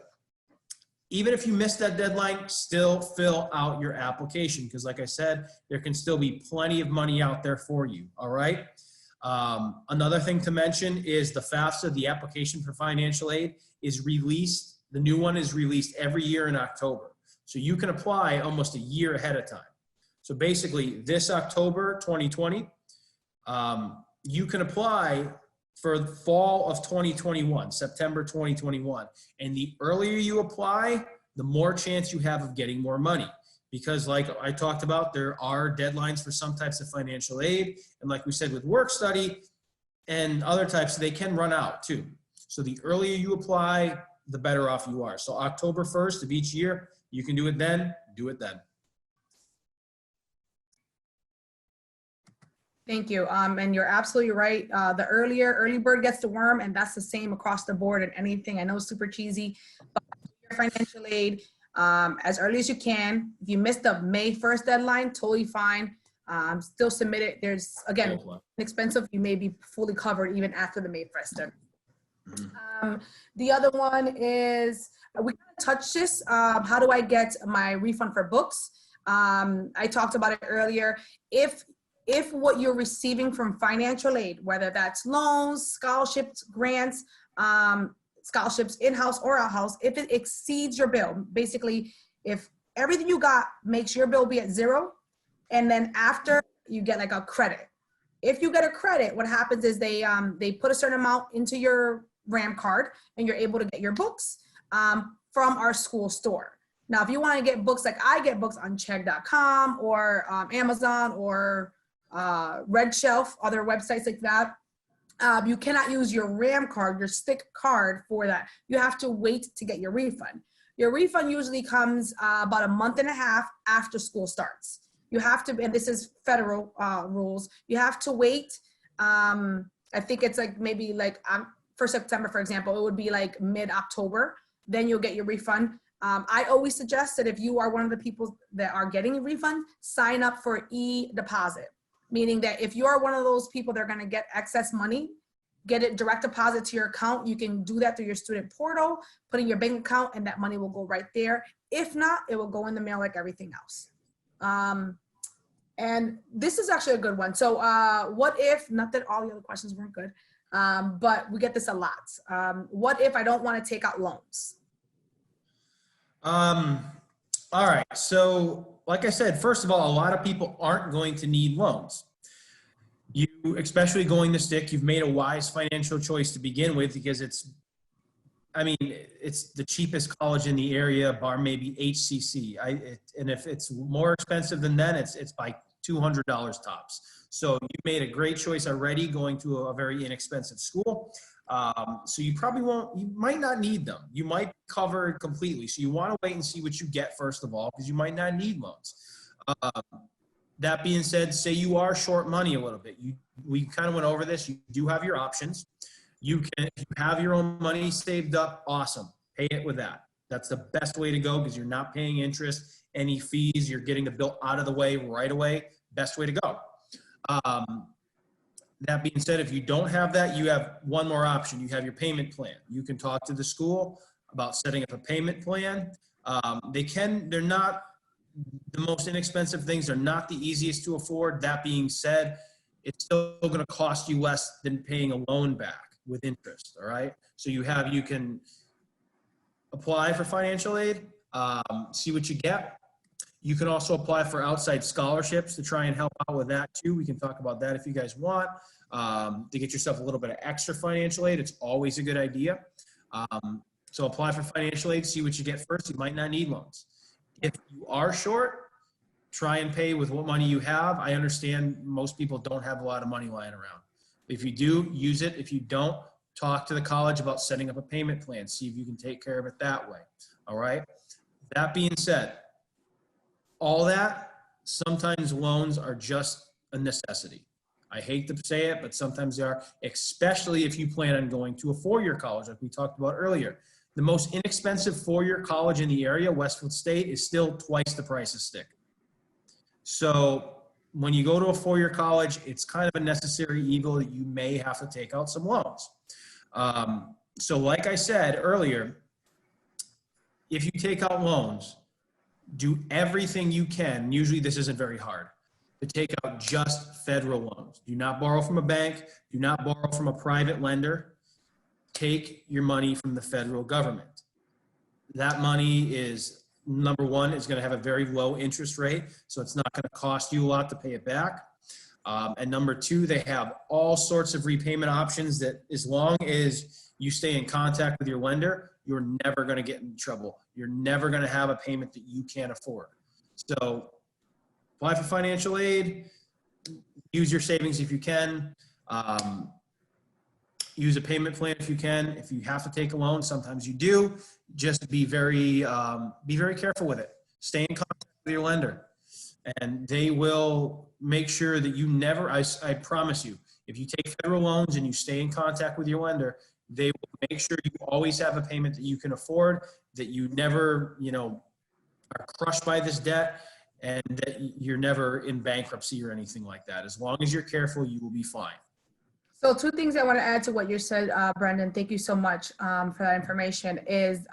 Even if you miss that deadline, still fill out your application, because like I said, there can still be plenty of money out there for you, all right? Another thing to mention is the FAFSA, the application for financial aid, is released. The new one is released every year in October. So you can apply almost a year ahead of time. So basically this October 2020, you can apply for the fall of 2021, September 2021. And the earlier you apply, the more chance you have of getting more money. Because like I talked about, there are deadlines for some types of financial aid. And like we said, with work study and other types, they can run out too. So the earlier you apply, the better off you are. So October 1st of each year, you can do it then, do it then. Thank you. And you're absolutely right. The early bird gets the worm, and that's the same across the board and anything. I know it's super cheesy, but your financial aid as early as you can. If you missed the May 1st deadline, totally fine. Still submit it. There's, again, expensive. You may be fully covered even after the May 1st deadline. The other one is, we kind of touched this. How do I get my refund for books? I talked about it earlier. If what you're receiving from financial aid, whether that's loans, scholarships, grants, scholarships in-house or out-house, if it exceeds your bill, basically, if everything you got makes your bill be at zero, and then after you get like a credit. If you get a credit, what happens is they put a certain amount into your RAM card, and you're able to get your books from our school store. Now, if you want to get books, like I get books on Chegg.com or Amazon or Red Shelf, other websites like that, you cannot use your RAM card, your stick card for that. You have to wait to get your refund. Your refund usually comes about a month and a half after school starts. You have to, and this is federal rules, you have to wait. I think it's like maybe like for September, for example, it would be like mid-October, then you'll get your refund. I always suggest that if you are one of the people that are getting a refund, sign up for e-deposit. Meaning that if you are one of those people that are going to get excess money, get it direct deposit to your account. You can do that through your student portal, put in your bank account, and that money will go right there. If not, it will go in the mail like everything else. And this is actually a good one. So what if, not that all the other questions weren't good, but we get this a lot. What if I don't want to take out loans? All right. So like I said, first of all, a lot of people aren't going to need loans. You, especially going to STIC, you've made a wise financial choice to begin with, because it's the cheapest college in the area, bar maybe HCC. And if it's more expensive than that, it's by $200 tops. So you made a great choice already going to a very inexpensive school. So you might not need them. You might be covered completely. So you want to wait and see what you get first of all, because you might not need loans. That being said, say you are short money a little bit. We kind of went over this. You do have your options. if you have your own money saved up, awesome. Pay it with that. That's the best way to go because you're not paying interest, any fees. You're getting the bill out of the way right away. Best way to go. That being said, if you don't have that, you have one more option. You have your payment plan. You can talk to the school about setting up a payment plan. They're not the most inexpensive things. They're not the easiest to afford. That being said, it's still going to cost you less than paying a loan back with interest. All right. So you can apply for financial aid, see what you get. You can also apply for outside scholarships to try and help out with that too. We can talk about that if you guys want, to get yourself a little bit of extra financial aid. It's always a good idea. So apply for financial aid, see what you get first. You might not need loans. If you are short, try and pay with what money you have. I understand most people don't have a lot of money lying around. If you do, use it. If you don't, talk to the college about setting up a payment plan. See if you can take care of it that way. All right. That being said, all that, sometimes loans are just a necessity. I hate to say it, but sometimes they are, especially if you plan on going to a four-year college like we talked about earlier. The most inexpensive four-year college in the area, Westfield State, is still twice the price of Stick. So when you go to a four-year college, it's kind of a necessary evil that you may have to take out some loans. So like I said earlier, if you take out loans, do everything you can. Usually this isn't very hard to take out just federal loans. Do not borrow from a bank. Do not borrow from a private lender. Take your money from the federal government. That money is, number one, is going to have a very low interest rate. So it's not going to cost you a lot to pay it back. And number two, they have all sorts of repayment options that as long as you stay in contact with your lender, you're never going to get in trouble. You're never going to have a payment that you can't afford. So apply for financial aid, use your savings if you can, use a payment plan if you can. If you have to take a loan, sometimes you do, just be very careful with it. Stay in contact with your lender and they will make sure that you never, I promise you, if you take federal loans and you stay in contact with your lender, they will make sure you always have a payment that you can afford, that you never, are crushed by this debt, and that you're never in bankruptcy or anything like that. As long as you're careful, you will be fine. So two things I want to add to what you said, Brendon, thank you so much for that information, is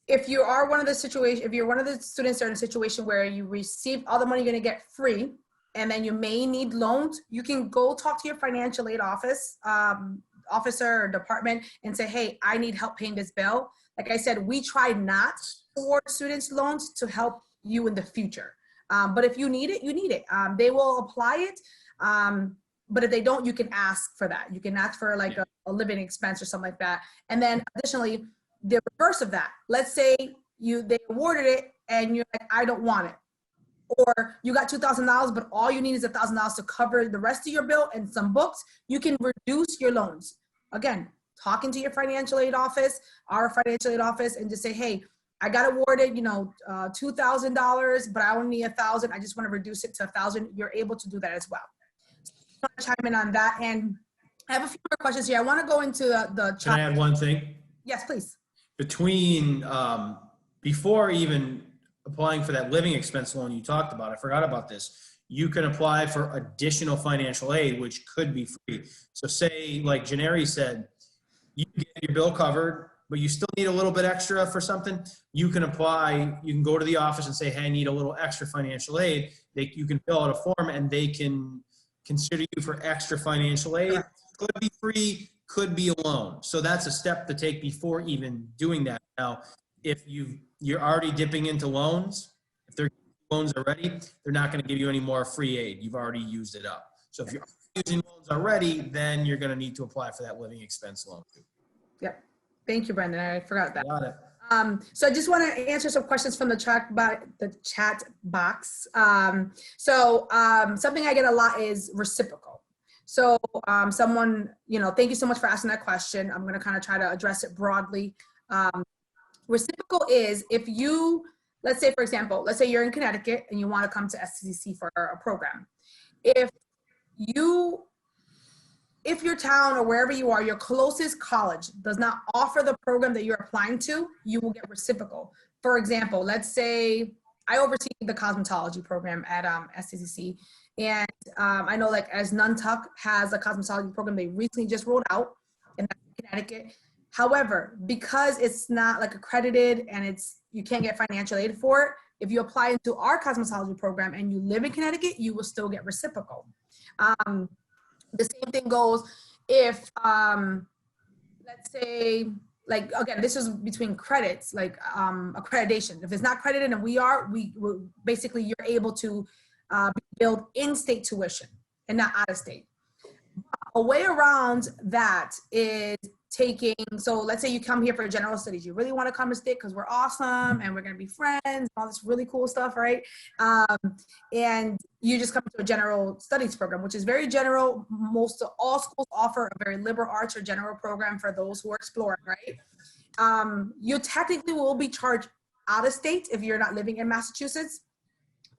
if you are one of the students that are in a situation where you receive all the money you're going to get free, and then you may need loans, you can go talk to your financial aid officer or department and say, hey, I need help paying this bill. Like I said, we try not to award students loans to help you in the future. But if you need it, you need it. They will apply it. But if they don't, you can ask for that. You can ask for like a living expense or something like that. And then additionally, the reverse of that, let's say they awarded it and you're like, I don't want it. Or you got $2,000, but all you need is $1,000 to cover the rest of your bill and some books, you can reduce your loans. Again, talking to your financial aid office, our financial aid office, and just say, hey, I got awarded, $2,000, but I only need $1,000. I just want to reduce it to $1,000. You're able to do that as well. So I want to chime in on that. And I have a few more questions here. I want to go into the Can I add one thing? Yes, please. Between, before even applying for that living expense loan you talked about, I forgot about this. You can apply for additional financial aid, which could be free. So say, like Jenary said, you get your bill covered, but you still need a little bit extra for something. You can apply, you can go to the office and say, hey, I need a little extra financial aid. You can fill out a form and they can consider you for extra financial aid. Could be free, could be a loan. So that's a step to take before even doing that. Now, if you're already dipping into loans, if they're loans already, they're not going to give you any more free aid. You've already used it up. So if you're using loans already, then you're going to need to apply for that living expense loan. Yep. Thank you, Brendon. I forgot that. Got it. So I just want to answer some questions from the chat box. Something I get a lot is reciprocal. So someone, thank you so much for asking that question. I'm going to kind of try to address it broadly. Reciprocal is if you, let's say, for example, let's say you're in Connecticut and you want to come to STCC for a program. If you if your town or wherever you are, your closest college does not offer the program that you're applying to, you will get reciprocal. For example, let's say I oversee the cosmetology program at STCC. And I know like as Nantucket has a cosmetology program they recently just rolled out in Connecticut. However, because it's not like accredited and you can't get financial aid for it, if you apply into our cosmetology program and you live in Connecticut, you will still get reciprocal. The same thing goes if, let's say, like, again, this is between credits, like accreditation. If it's not credited and we're basically, you're able to be billed in-state tuition and not out-of-state. A way around that is taking, so let's say you come here for general studies. You really want to come to state because we're awesome and we're going to be friends, all this really cool stuff, right? And you just come to a general studies program, which is very general. All schools offer a very liberal arts or general program for those who are exploring, right? You technically will be charged out of state if you're not living in Massachusetts.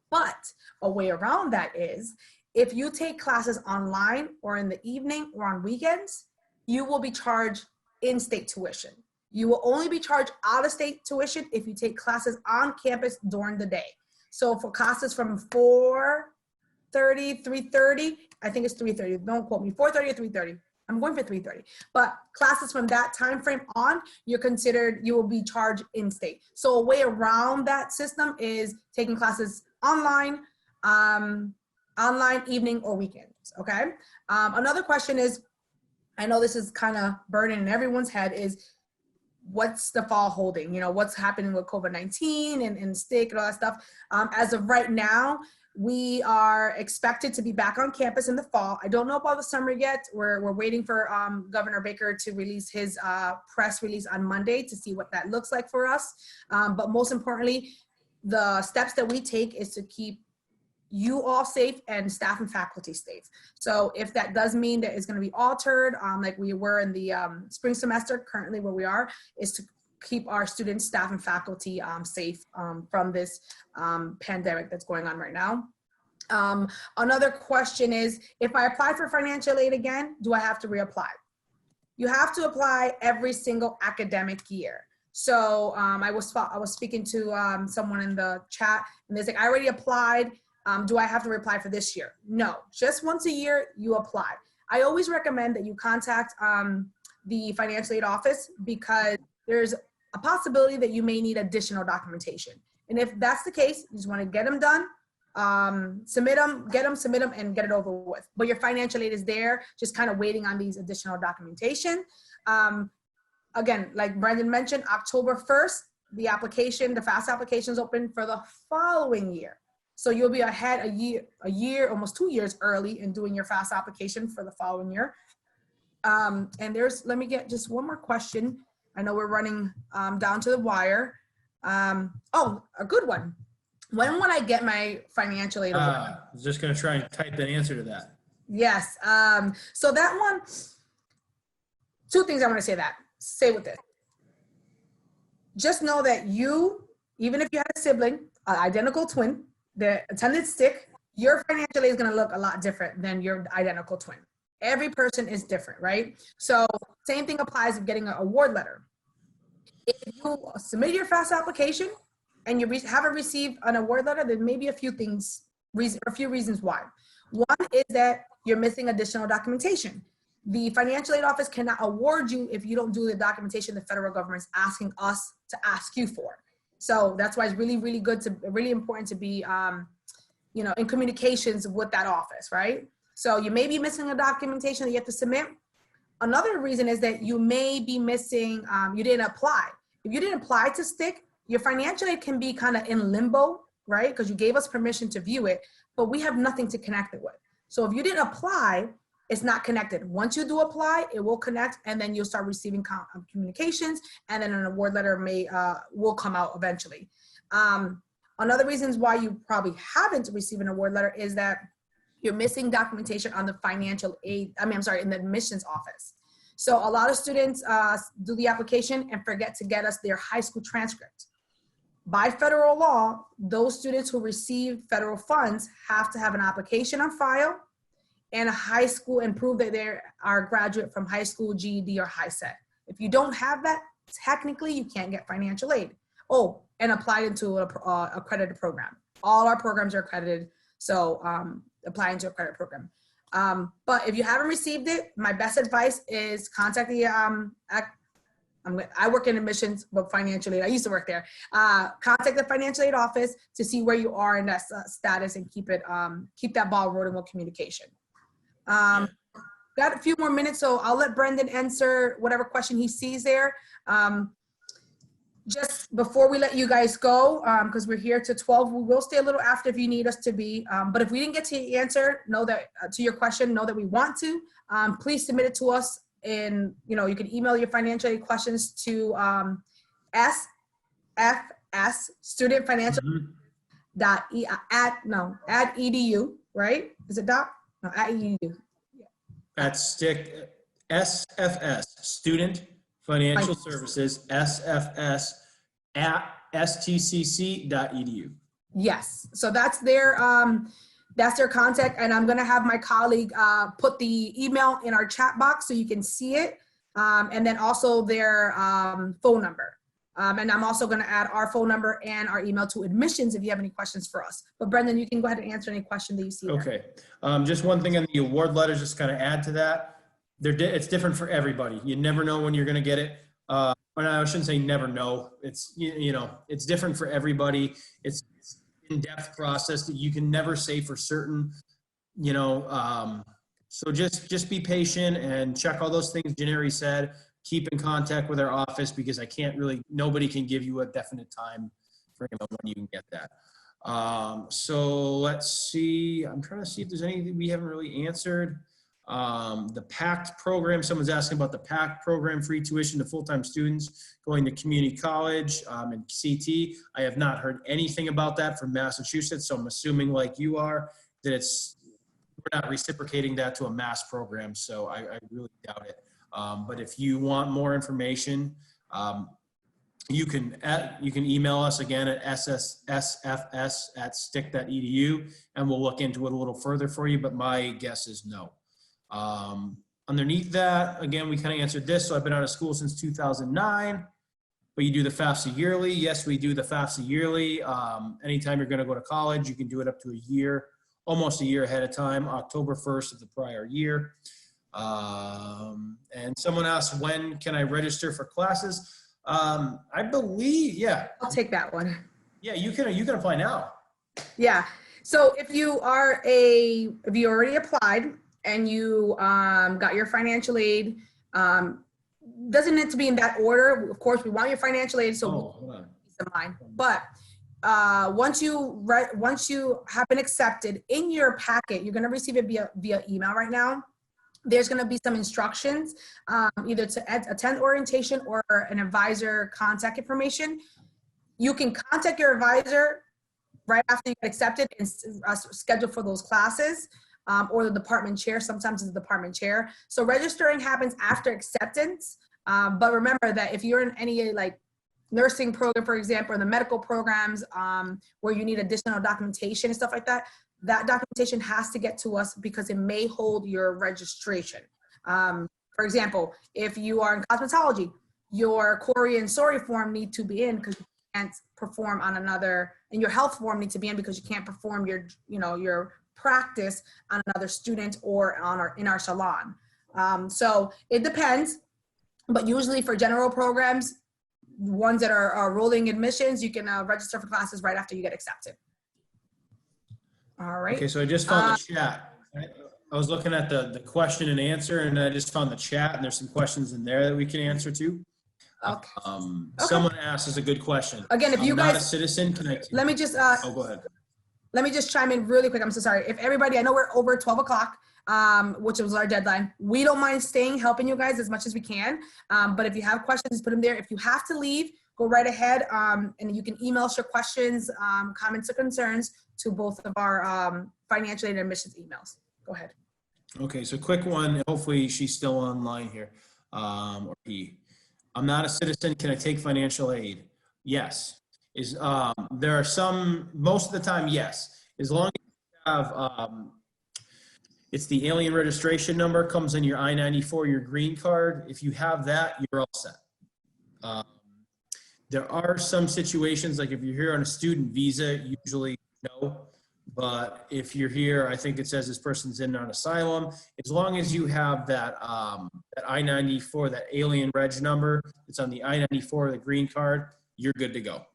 But a way around that is if you take classes online or in the evening or on weekends, you will be charged in-state tuition. You will only be charged out-of-state tuition if you take classes on campus during the day. So for classes from 4:30, 3:30, I think it's 3:30, don't quote me, 4:30 or 3:30. I'm going for 3:30. But classes from that time frame on, you will be charged in-state. So a way around that system is taking classes online, online, evening, or weekends, okay? Another question is, I know this is kind of burning in everyone's head, is what's the fall holding? You know, what's happening with COVID-19 and STIC and all that stuff. As of right now, we are expected to be back on campus in the fall. I don't know about the summer yet. We're waiting for Governor Baker to release his press release on Monday to see what that looks like for us. But most importantly, the steps that we take is to keep you all safe and staff and faculty safe. So if that does mean that it's going to be altered, like we were in the spring semester, currently where we are, is to keep our students, staff, and faculty safe from this pandemic that's going on right now. Another question is, if I apply for financial aid again, do I have to reapply? You have to apply every single academic year. So I was speaking to someone in the chat, and they're like, I already applied. Do I have to reapply for this year? No, just once a year you apply. I always recommend that you contact the financial aid office because there's a possibility that you may need additional documentation. And if that's the case, you just want to get them done, submit them, submit them, and get it over with. But your financial aid is there, just kind of waiting on these additional documentation. Again, like Brendon mentioned, October 1st, the FAFSA application is open for the following year. So you'll be ahead a year, almost 2 years early in doing your FAFSA application for the following year. And let me get just one more question. I know we're running down to the wire. Oh, a good one. When would I get my financial aid? I was just going to try and type an answer to that. Yes. So that one, two things I want to say with this. Just know that you, even if you had a sibling, an identical twin, that attended STIC, your financial aid is going to look a lot different than your identical twin. Every person is different, right? So same thing applies to getting an award letter. If you submit your FAFSA application and you haven't received an award letter, there may be a few reasons why. One is that you're missing additional documentation. The financial aid office cannot award you if you don't do the documentation the federal government is asking us to ask you for. So that's why it's really, really important to be, in communications with that office, right? So you may be missing a documentation that you have to submit. Another reason is that you may be missing, you didn't apply. If you didn't apply to STIC, your financial aid can be kind of in limbo, right? Because you gave us permission to view it, but we have nothing to connect it with. So if you didn't apply, it's not connected. Once you do apply, it will connect, and then you'll start receiving communications, and then an award letter will come out eventually. Another reasons why you probably haven't received an award letter is that you're missing documentation on the financial aid, in the admissions office. So a lot of students do the application and forget to get us their high school transcript. By federal law, those students who receive federal funds have to have an application on file and a high school, and prove that they are a graduate from high school, GED, or high set. If you don't have that, technically you can't get financial aid. Oh, and apply into a accredited program. All our programs are accredited, so apply into a credit program. But if you haven't received it, my best advice is contact the, I work in admissions, but financial aid, I used to work there. Contact the financial aid office to see where you are in that status and keep that ball rolling with communication. Got a few more minutes, so I'll let Brendon answer whatever question he sees there. Just before we let you guys go, because we're here to 12, we will stay a little after if you need us to be. But if we didn't get to your answer, know that to your question, know that we want to. Please submit it to us, and you can email your financial aid questions to SFS Student Financial at edu, right? Is it dot? No, at edu. At SFS Student Financial Services, SFS at STCC.edu. Yes, so that's their contact, and I'm gonna have my colleague put the email in our chat box so you can see it, and then also their phone number. And I'm also gonna add our phone number and our email to admissions if you have any questions for us. But Brendon, you can go ahead and answer any question that you see. Okay, just one thing on the award letters, just kind of add to that. It's different for everybody. You never know when you're going to get it. And I shouldn't say never know. It's, it's different for everybody. It's in-depth process that you can never say for certain, so just be patient and check all those things Jenary said. Keep in contact with our office, because nobody can give you a definite time frame of when you can get that. So let's see. I'm trying to see if there's anything we haven't really answered. The PACT program, someone's asking about the PACT program, free tuition to full-time students going to community college and CT. I have not heard anything about that from Massachusetts, so I'm assuming, like you are, that we're not reciprocating that to a mass program, so I really doubt it. But if you want more information, you can email us again at sfs@stick.edu, and we'll look into it a little further for you, but my guess is no. Underneath that, again, we kind of answered this. So I've been out of school since 2009, but you do the FAFSA yearly. Yes, we do the FAFSA yearly. Anytime you're going to go to college, you can do it up to a year, almost a year ahead of time, October 1st of the prior year. And someone asked, when can I register for classes? I believe, yeah. I'll take that one. Yeah, you can apply now. Yeah. So if you already applied and you got your financial aid, doesn't need to be in that order. Of course, we want your financial aid, so hold on. peace of mind. But once you have been accepted, in your packet, you're going to receive it via email right now. There's going to be some instructions, either to attend orientation or an advisor contact information. You can contact your advisor right after you get accepted and schedule for those classes, or the department chair. Sometimes it's the department chair. So registering happens after acceptance. But remember that if you're in any nursing program, for example, or the medical programs where you need additional documentation and stuff like that, that documentation has to get to us because it may hold your registration. For example, if you are in cosmetology, your Corey and Sorry form need to be in because you can't perform on another, and your health form needs to be in because you can't perform your practice on another student or in our salon. So it depends, but usually for general programs, ones that are rolling admissions, you can register for classes right after you get accepted. All right. Okay, so I just found the chat. I was looking at the question and answer, and I just found the chat, and there's some questions in there that we can answer to. Okay. Someone asked is a good question. Again, if you guys, not a citizen, can I? Let me just. Oh, go ahead. Let me just chime in really quick. I'm so sorry. If everybody, I know we're over 12 o'clock, which was our deadline. We don't mind staying, helping you guys as much as we can. But if you have questions, put them there. If you have to leave, go right ahead. And you can email us your questions, comments, or concerns to both of our financial aid and admissions emails. Go ahead. Okay, so quick one. Hopefully she's still online here, or he. I'm not a citizen. Can I take financial aid? Yes. There are some, most of the time, yes. As long as you have It's the alien registration number, comes in your I-94, your green card. If you have that, you're all set. There are some situations, like if you're here on a student visa, usually no. But if you're here, I think it says this person's in on asylum. As long as you have that, that I-94, that alien reg number, it's on the I-94, the green card, you're good to go.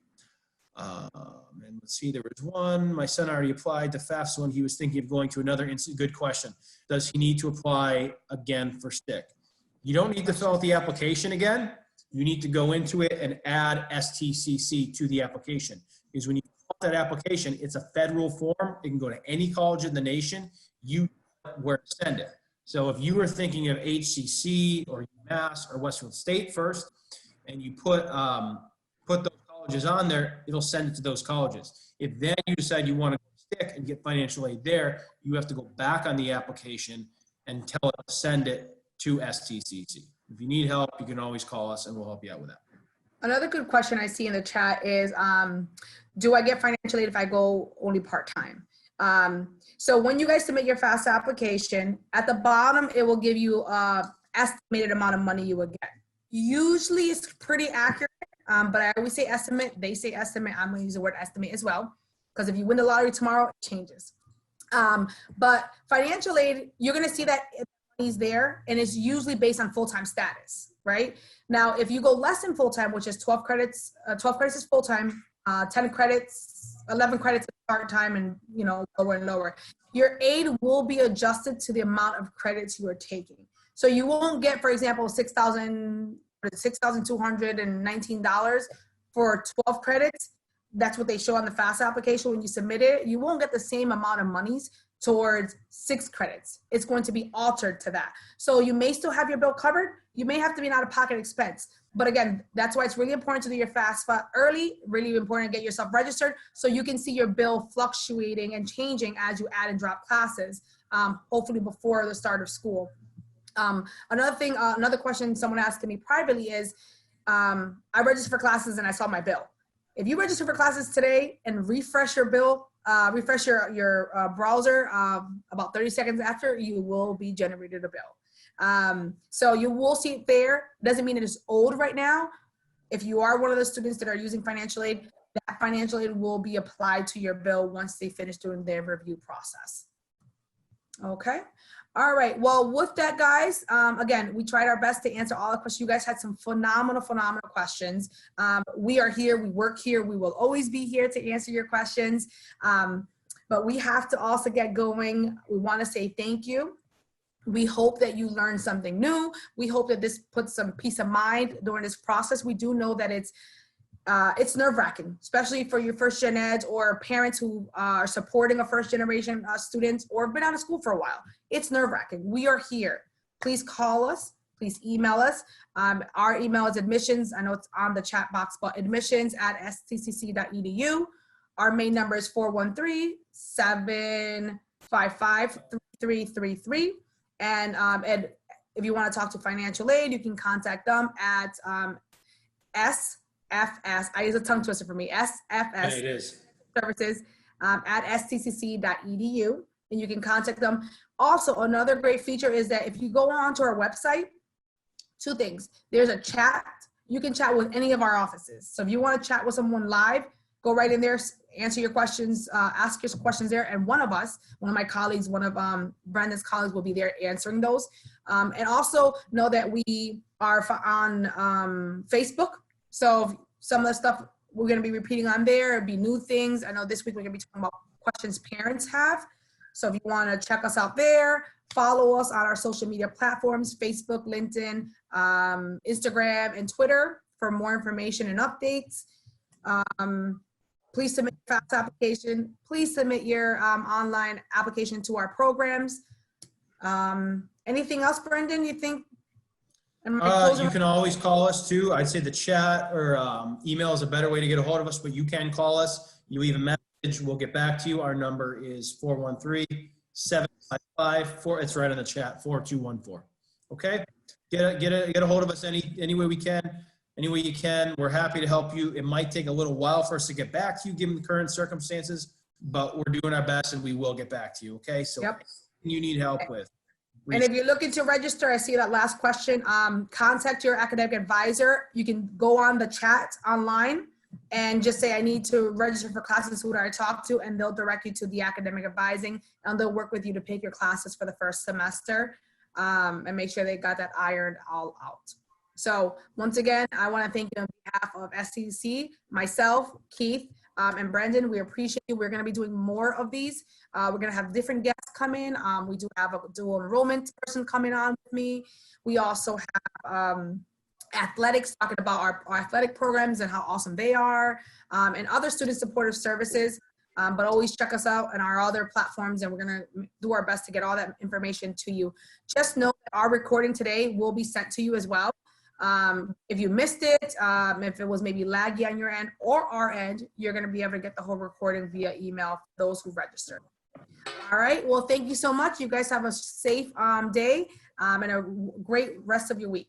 And let's see, there was one. My son already applied to FAFSA when he was thinking of going to another institute. Good question. Does he need to apply again for STIC? You don't need to fill out the application again. You need to go into it and add STCC to the application. Because when you fill out that application, it's a federal form. It can go to any college in the nation. You know where to send it. So if you were thinking of HCC or UMass or Westfield State first, and you put those colleges on there, it'll send it to those colleges. If then you decide you want to stick and get financial aid there, you have to go back on the application and tell it to send it to STCC. If you need help, you can always call us and we'll help you out with that. Another good question I see in the chat is, do I get financial aid if I go only part-time? So when you guys submit your FAFSA application, at the bottom, it will give you estimated amount of money you would get. Usually it's pretty accurate, but I always say estimate. They say estimate. I'm going to use the word estimate as well, because if you win the lottery tomorrow, it changes. But financial aid, you're going to see that money's there, and it's usually based on full-time status, right? Now, if you go less than full-time, which is 12 credits, 12 credits is full-time, 10 credits, 11 credits is part-time, and lower and lower, your aid will be adjusted to the amount of credits you are taking. So you won't get, for example, $6,219 for 12 credits. That's what they show on the FAFSA application when you submit it. You won't get the same amount of monies towards 6 credits. It's going to be altered to that. So you may still have your bill covered. You may have to be an out-of-pocket expense. But again, that's why it's really important to do your FAFSA early, really important to get yourself registered so you can see your bill fluctuating and changing as you add and drop classes, hopefully before the start of school. Another question someone asked me privately is, I registered for classes and I saw my bill. If you register for classes today and refresh your bill, refresh your browser about 30 seconds after, you will be generated a bill. So you will see it there. Doesn't mean it is old right now. If you are one of the students that are using financial aid, that financial aid will be applied to your bill once they finish doing their review process. Okay. All right. Well, with that, guys, again, we tried our best to answer all the questions. You guys had some phenomenal questions. We are here. We work here. We will always be here to answer your questions. But we have to also get going. We want to say thank you. We hope that you learned something new. We hope that this puts some peace of mind during this process. We do know that it's nerve-wracking, especially for your first gen eds or parents who are supporting a first generation students or been out of school for a while. It's nerve-wracking. We are here. Please call us. Please email us. Our email is admissions. I know it's on the chat box, but admissions@stcc.edu. Our main number is 413-755-3333. And if you want to talk to financial aid, you can contact them at SFS, I use a tongue twister for me, SFS it is. services at stcc.edu, and you can contact them. Also, another great feature is that if you go on to our website, 2 things. There's a chat. You can chat with any of our offices. So if you want to chat with someone live, go right in there, answer your questions, ask your questions there, and one of my colleagues, one of Brandon's colleagues will be there answering those. And also know that we are on Facebook. So some of the stuff we're going to be repeating on there, it'll be new things. I know this week we're going to be talking about questions parents have. So if you want to check us out there, follow us on our social media platforms, Facebook, LinkedIn, Instagram, and Twitter for more information and updates. Please submit your FAFSA application. Please submit your online application to our programs. Anything else, Brendon, you think? You can always call us too. I'd say the chat or email is a better way to get a hold of us, but you can call us. You leave a message, we'll get back to you. Our number is 413-755-4. It's right on the chat, 4214. Okay, get a hold of us any way we can, any way you can. We're happy to help you. It might take a little while for us to get back to you given the current circumstances, but we're doing our best and we will get back to you. Okay, so. Yep. you need help with. And if you're looking to register, I see that last question, contact your academic advisor. You can go on the chat online and just say, I need to register for classes, who do I talk to? And they'll direct you to the academic advising, and they'll work with you to pick your classes for the first semester, and make sure they got that ironed all out. So once again, I want to thank you on behalf of STCC, myself, Keith, and Brendon. We appreciate you. We're going to be doing more of these. We're going to have different guests come in. We do have a dual enrollment person coming on with me. We also have athletics, talking about our athletic programs and how awesome they are, and other student supportive services. But always check us out on our other platforms, and we're going to do our best to get all that information to you. Just know that our recording today will be sent to you as well. If you missed it, if it was maybe laggy on your end or our end, you're going to be able to get the whole recording via email for those who registered. All right. Well, thank you so much. You guys have a safe day, and a great rest of your week.